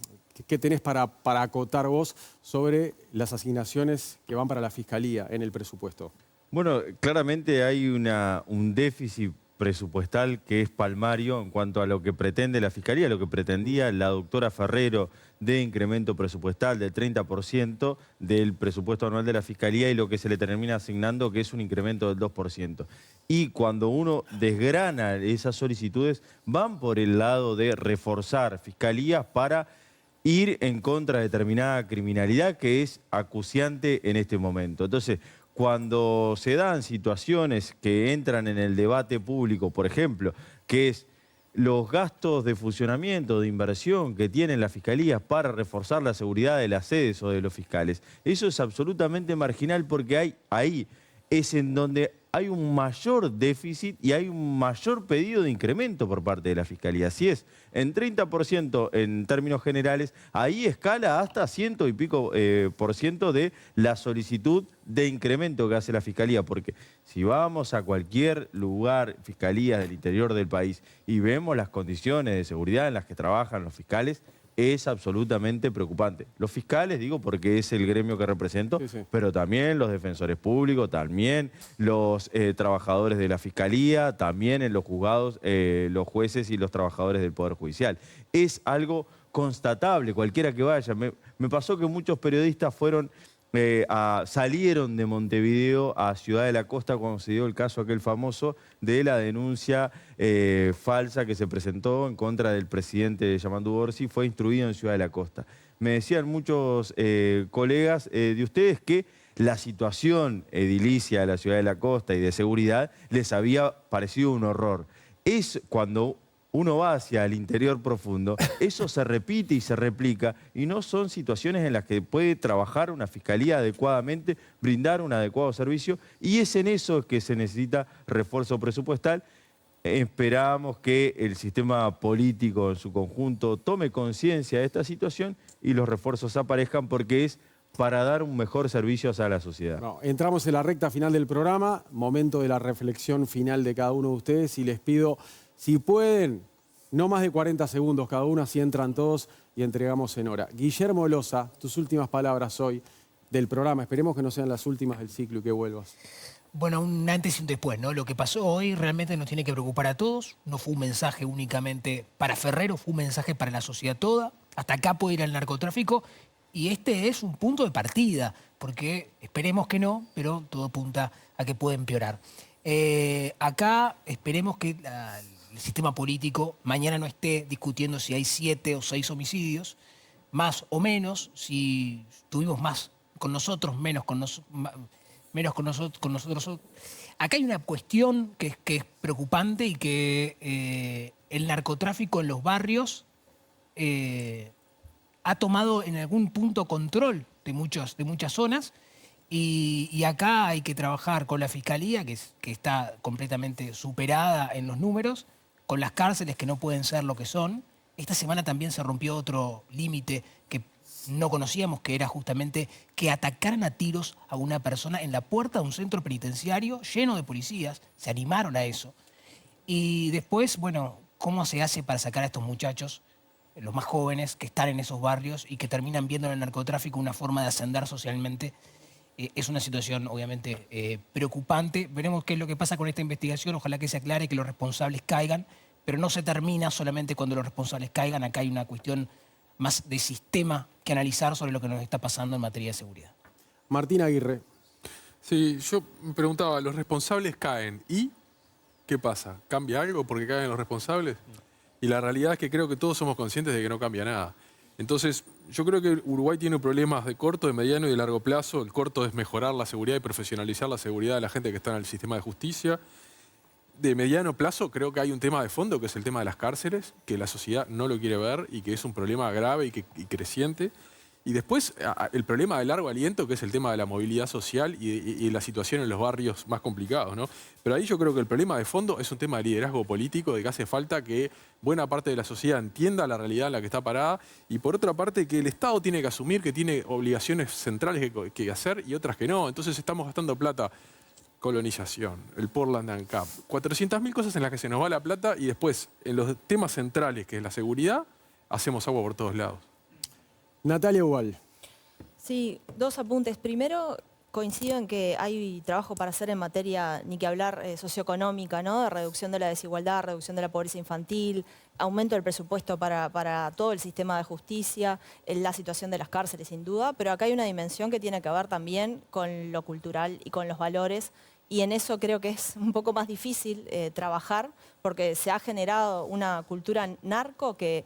¿qué tenés para acotar vos sobre las asignaciones que van para la Fiscalía en el presupuesto? Bueno, claramente hay un déficit presupuestal que es palmario en cuanto a lo que pretende la Fiscalía, lo que pretendía la doctora Ferrero de incremento presupuestal del 30% del presupuesto anual de la Fiscalía y lo que se le termina asignando, que es un incremento del 2%. Y cuando uno desgrana esas solicitudes, van por el lado de reforzar fiscalías para ir en contra de determinada criminalidad que es acuciante en este momento. Entonces, cuando se dan situaciones que entran en el debate público, por ejemplo, que es los gastos de funcionamiento, de inversión que tienen las fiscalías para reforzar la seguridad de las sedes o de los fiscales, eso es absolutamente marginal porque ahí es en donde hay un mayor déficit y hay un mayor pedido de incremento por parte de la Fiscalía. Si es en 30% en términos generales, ahí escala hasta 100 y pico % de la solicitud de incremento que hace la Fiscalía. Porque si vamos a cualquier lugar, fiscalías del interior del país, y vemos las condiciones de seguridad en las que trabajan los fiscales, es absolutamente preocupante. Los fiscales, digo, porque es el gremio que represento, pero también los defensores públicos, también los trabajadores de la Fiscalía, también en los juzgados, los jueces y los trabajadores del Poder Judicial. Es algo constatable, cualquiera que vaya. Me pasó que muchos periodistas salieron de Montevideo a Ciudad de la Costa cuando se dio el caso aquel famoso de la denuncia falsa que se presentó en contra del presidente Yamandu Orsi, fue instruido en Ciudad de la Costa. Me decían muchos colegas de ustedes que la situación edilicia de la Ciudad de la Costa y de seguridad les había parecido un horror. Es cuando uno va hacia el interior profundo, eso se repite y se replica y no son situaciones en las que puede trabajar una fiscalía adecuadamente, brindar un adecuado servicio, y es en eso que se necesita refuerzo presupuestal. Esperamos que el sistema político en su conjunto tome conciencia de esta situación y los refuerzos aparezcan, porque es para dar un mejor servicio a la sociedad. No, entramos en la recta final del programa, momento de la reflexión final de cada uno de ustedes, y les pido, si pueden, no más de 40 segundos cada uno, así entran todos y entregamos en hora. Guillermo Loza, tus últimas palabras hoy del programa. Esperemos que no sean las últimas del ciclo y que vuelvas. Bueno, un antes y un después, ¿no? Lo que pasó hoy realmente nos tiene que preocupar a todos. No fue un mensaje únicamente para Ferrero, fue un mensaje para la sociedad toda. Hasta acá puede ir el narcotráfico y este es un punto de partida, porque esperemos que no, pero todo apunta a que puede empeorar. Acá esperemos que el sistema político mañana no esté discutiendo si hay 7 o 6 homicidios, más o menos, si tuvimos más con nosotros, menos con nosotros. Acá hay una cuestión que es preocupante y que el narcotráfico en los barrios ha tomado en algún punto control de muchas zonas. Y acá hay que trabajar con la Fiscalía, que está completamente superada en los números, con las cárceles que no pueden ser lo que son. Esta semana también se rompió otro límite que no conocíamos, que era justamente que atacaran a tiros a una persona en la puerta de un centro penitenciario lleno de policías. Se animaron a eso. Y después, bueno, ¿cómo se hace para sacar a estos muchachos, los más jóvenes, que están en esos barrios y que terminan viendo en el narcotráfico una forma de ascender socialmente? Es una situación obviamente preocupante. Veremos qué es lo que pasa con esta investigación. Ojalá que se aclare, que los responsables caigan, pero no se termina solamente cuando los responsables caigan. Acá hay una cuestión más de sistema que analizar sobre lo que nos está pasando en materia de seguridad. Martín Aguirre. Sí, yo me preguntaba, los responsables caen, ¿y qué pasa? ¿Cambia algo porque caen los responsables? Y la realidad es que creo que todos somos conscientes de que no cambia nada. Entonces, yo creo que Uruguay tiene problemas de corto, de mediano y de largo plazo. El corto es mejorar la seguridad y profesionalizar la seguridad de la gente que está en el sistema de justicia. De mediano plazo creo que hay un tema de fondo, que es el tema de las cárceles, que la sociedad no lo quiere ver y que es un problema grave y creciente. Y después el problema de largo aliento, que es el tema de la movilidad social y la situación en los barrios más complicados, ¿no? Pero ahí yo creo que el problema de fondo es un tema de liderazgo político, de que hace falta que buena parte de la sociedad entienda la realidad en la que está parada y por otra parte que el Estado tiene que asumir que tiene obligaciones centrales que hacer y otras que no. Entonces estamos gastando plata. Colonización, el Portland and Cap, 400.000 cosas en las que se nos va la plata y después en los temas centrales, que es la seguridad, hacemos agua por todos lados. Natalia Ubal. Sí, dos apuntes. Primero, coincido en que hay trabajo para hacer en materia, ni que hablar, socioeconómica, ¿no? De reducción de la desigualdad, reducción de la pobreza infantil, aumento del presupuesto para todo el sistema de justicia, la situación de las cárceles, sin duda, pero acá hay una dimensión que tiene que ver también con lo cultural y con los valores, y en eso creo que es un poco más difícil trabajar, porque se ha generado una cultura narco que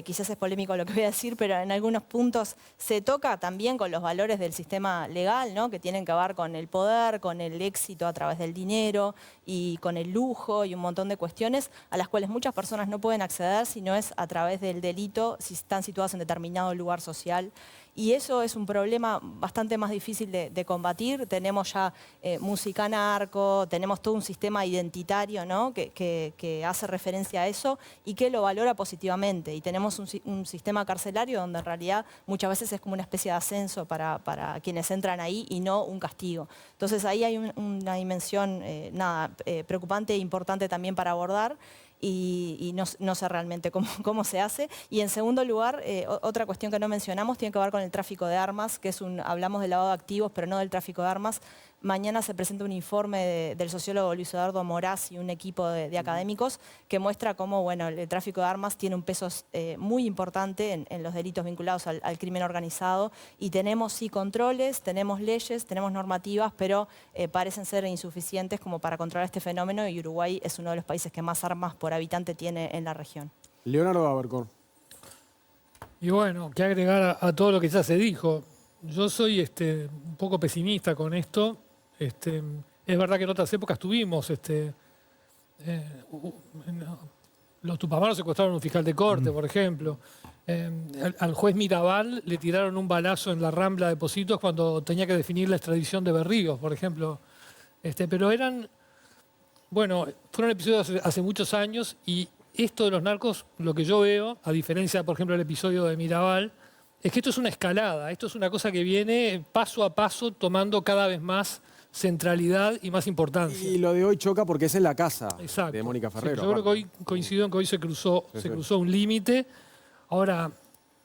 quizás es polémico lo que voy a decir, pero en algunos puntos se toca también con los valores del sistema legal, ¿no? Que tienen que ver con el poder, con el éxito a través del dinero y con el lujo y un montón de cuestiones a las cuales muchas personas no pueden acceder si no es a través del delito, si están situadas en determinado lugar social. Y eso es un problema bastante más difícil de combatir. Tenemos ya música narco, tenemos todo un sistema identitario, ¿no? que hace referencia a eso y que lo valora positivamente. Y tenemos un sistema carcelario donde en realidad muchas veces es como una especie de ascenso para quienes entran ahí y no un castigo. Entonces ahí hay una dimensión preocupante e importante también para abordar. Y no sé realmente cómo se hace. Y en segundo lugar, otra cuestión que no mencionamos tiene que ver con el tráfico de armas, que hablamos del lavado de activos, pero no del tráfico de armas. Mañana se presenta un informe del sociólogo Luis Eduardo Moraz y un equipo de académicos que muestra cómo el tráfico de armas tiene un peso muy importante en los delitos vinculados al crimen organizado. Y tenemos sí controles, tenemos leyes, tenemos normativas, pero parecen ser insuficientes como para controlar este fenómeno y Uruguay es uno de los países que más armas por habitante tiene en la región. Leonardo Abercor. Y bueno, que agregar a todo lo que ya se dijo. Yo soy un poco pesimista con esto. Es verdad que en otras épocas tuvimos los tupamaros secuestraron a un fiscal de corte, por ejemplo. Al juez Mirabal le tiraron un balazo en la Rambla de Pocitos cuando tenía que definir la extradición de Berríos, por ejemplo. Pero fueron episodios hace muchos años y esto de los narcos, lo que yo veo, a diferencia, por ejemplo, del episodio de Mirabal, es que esto es una escalada, esto es una cosa que viene paso a paso tomando cada vez más centralidad y más importancia. Y lo de hoy choca porque es en la casa de Mónica Ferrero. Sí, yo creo que hoy coincido en que hoy se cruzó un límite. Ahora,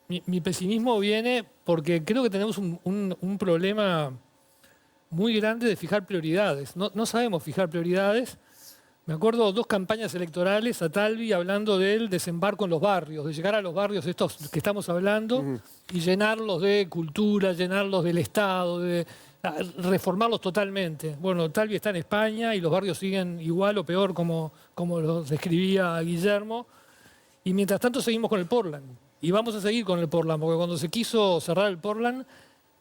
mi pesimismo viene porque creo que tenemos un problema muy grande de fijar prioridades. No sabemos fijar prioridades. Me acuerdo 2 campañas electorales a Talvi hablando del desembarco en los barrios, de llegar a los barrios estos que estamos hablando y llenarlos de cultura, llenarlos del Estado, de reformarlos totalmente. Bueno, Talvi está en España y los barrios siguen igual o peor como los describía Guillermo. Y mientras tanto seguimos con el Portland. Y vamos a seguir con el Portland, porque cuando se quiso cerrar el Portland,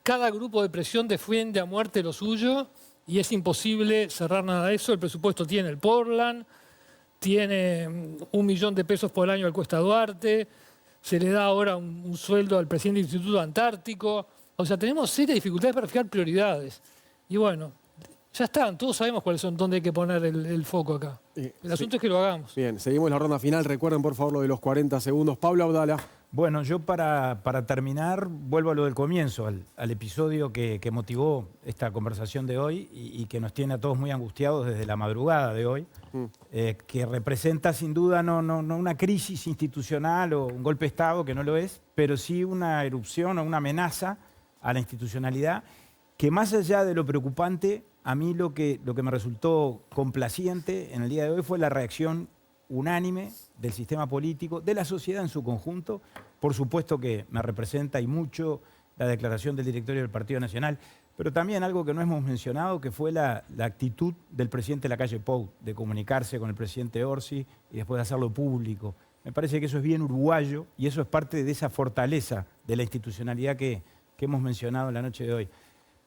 cada grupo de presión defiende a muerte lo suyo y es imposible cerrar nada de eso. El presupuesto tiene el Portland, tiene 1 millón de pesos por año al Cuesta Duarte, se le da ahora un sueldo al presidente del Instituto Antártico. O sea, tenemos serias dificultades para fijar prioridades. Y bueno, ya están, todos sabemos cuáles son, dónde hay que poner el foco acá. El asunto es que lo hagamos. Bien, seguimos la ronda final. Recuerden, por favor, lo de los 40 segundos. Pablo Abdala. Bueno, yo para terminar vuelvo a lo del comienzo, al episodio que motivó esta conversación de hoy y que nos tiene a todos muy angustiados desde la madrugada de hoy, que representa sin duda no una crisis institucional o un golpe de Estado, que no lo es, pero sí una erupción o una amenaza a la institucionalidad, que más allá de lo preocupante, a mí lo que me resultó complaciente en el día de hoy fue la reacción unánime del sistema político, de la sociedad en su conjunto. Por supuesto que me representa y mucho la declaración del directorio del Partido Nacional, pero también algo que no hemos mencionado, que fue la actitud del presidente Lacalle Pou, de comunicarse con el presidente Orsi y después de hacerlo público. Me parece que eso es bien uruguayo y eso es parte de esa fortaleza de la institucionalidad que hemos mencionado en la noche de hoy.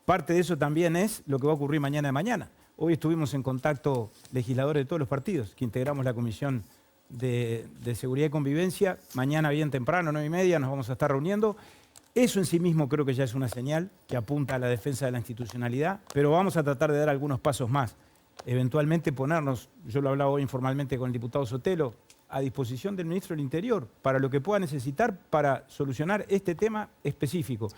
Parte de eso también es lo que va a ocurrir mañana de mañana. Hoy estuvimos en contacto legisladores de todos los partidos, que integramos la Comisión de Seguridad y Convivencia. Mañana bien temprano, 9:30, nos vamos a estar reuniendo. Eso en sí mismo creo que ya es una señal que apunta a la defensa de la institucionalidad, pero vamos a tratar de dar algunos pasos más. Eventualmente ponernos, yo lo hablaba hoy informalmente con el diputado Sotelo, a disposición del ministro del Interior para lo que pueda necesitar para solucionar este tema específico.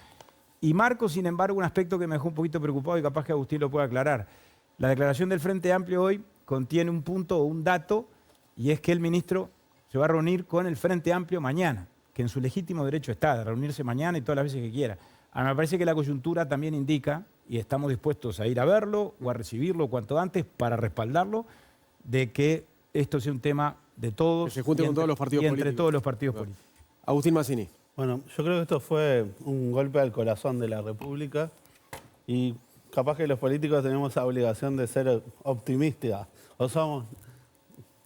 Y marco, sin embargo, un aspecto que me dejó un poquito preocupado y capaz que Agustín lo pueda aclarar. La declaración del Frente Amplio hoy contiene un punto o un dato, y es que el ministro se va a reunir con el Frente Amplio mañana, que en su legítimo derecho está de reunirse mañana y todas las veces que quiera. A mí me parece que la coyuntura también indica, y estamos dispuestos a ir a verlo o a recibirlo cuanto antes para respaldarlo, de que esto sea un tema de todos, que se junte con todos los partidos políticos. Entre todos los partidos políticos. Agustín Mazzini. Bueno, yo creo que esto fue un golpe al corazón de la República y capaz que los políticos tenemos la obligación de ser optimistas, o somos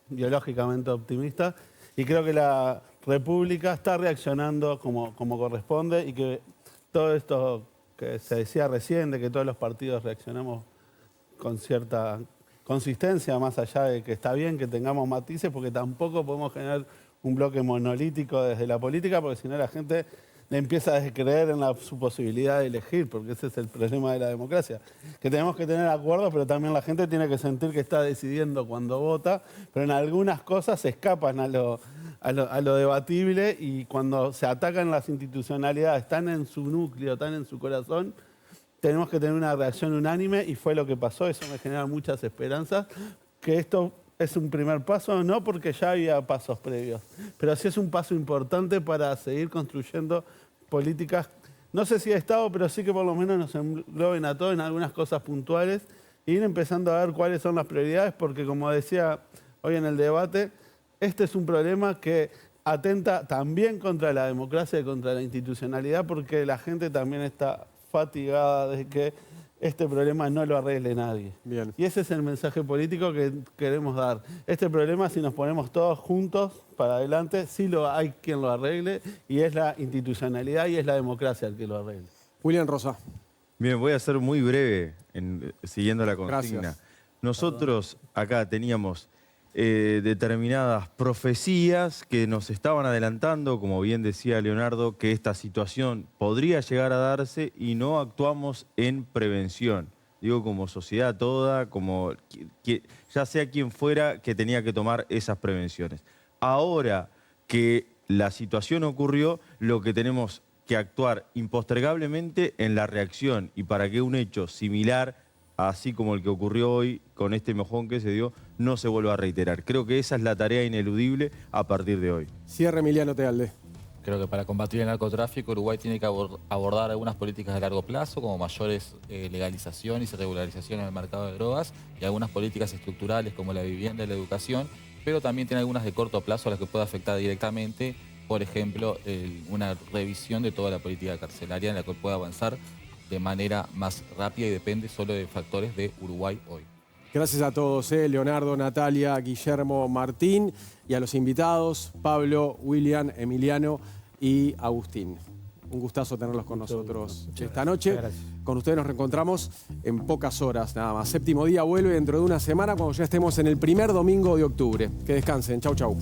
biológicamente optimistas, y creo que la República está reaccionando como corresponde y que todo esto que se decía recién, de que todos los partidos reaccionamos con cierta consistencia, más allá de que está bien que tengamos matices, porque tampoco podemos generar un bloque monolítico desde la política, porque si no la gente le empieza a descreer en su posibilidad de elegir, porque ese es el problema de la democracia. Que tenemos que tener acuerdos, pero también la gente tiene que sentir que está decidiendo cuando vota, pero en algunas cosas se escapan a lo debatible, y cuando se atacan las institucionalidades, están en su núcleo, están en su corazón, tenemos que tener una reacción unánime, y fue lo que pasó. Eso me genera muchas esperanzas, que esto es un primer paso, no porque ya había pasos previos, pero sí es un paso importante para seguir construyendo políticas, no sé si de Estado, pero sí que por lo menos nos engloben a todos en algunas cosas puntuales, e ir empezando a ver cuáles son las prioridades, porque como decía hoy en el debate, este es un problema que atenta también contra la democracia y contra la institucionalidad, porque la gente también está fatigada de que este problema no lo arregle nadie. Bien. Y ese es el mensaje político que queremos dar. Este problema, si nos ponemos todos juntos para adelante, sí hay quien lo arregle, y es la institucionalidad y es la democracia el que lo arregle. William Rosa. Bien, voy a ser muy breve siguiendo la consigna. Gracias. Nosotros acá teníamos determinadas profecías que nos estaban adelantando, como bien decía Leonardo, que esta situación podría llegar a darse, y no actuamos en prevención. Digo, como sociedad toda, como ya sea quien fuera que tenía que tomar esas prevenciones. Ahora que la situación ocurrió, lo que tenemos que actuar impostergablemente en la reacción, y para que un hecho similar, así como el que ocurrió hoy con este mojón que se dio, no se vuelva a reiterar. Creo que esa es la tarea ineludible a partir de hoy. Cierre, Emiliano Tealde. Creo que para combatir el narcotráfico, Uruguay tiene que abordar algunas políticas de largo plazo, como mayores legalizaciones y regularizaciones en el mercado de drogas, y algunas políticas estructurales como la vivienda y la educación, pero también tiene algunas de corto plazo a las que puede afectar directamente, por ejemplo, una revisión de toda la política carcelaria en la que pueda avanzar de manera más rápida y depende solo de factores de Uruguay hoy. Gracias a todos, Leonardo, Natalia, Guillermo, Martín, y a los invitados, Pablo, William, Emiliano y Agustín. Un gustazo tenerlos con nosotros esta noche. Con ustedes nos reencontramos en pocas horas nada más. Séptimo Día vuelve dentro de una semana, cuando ya estemos en el primer domingo de octubre. Que descansen. Chau, chau.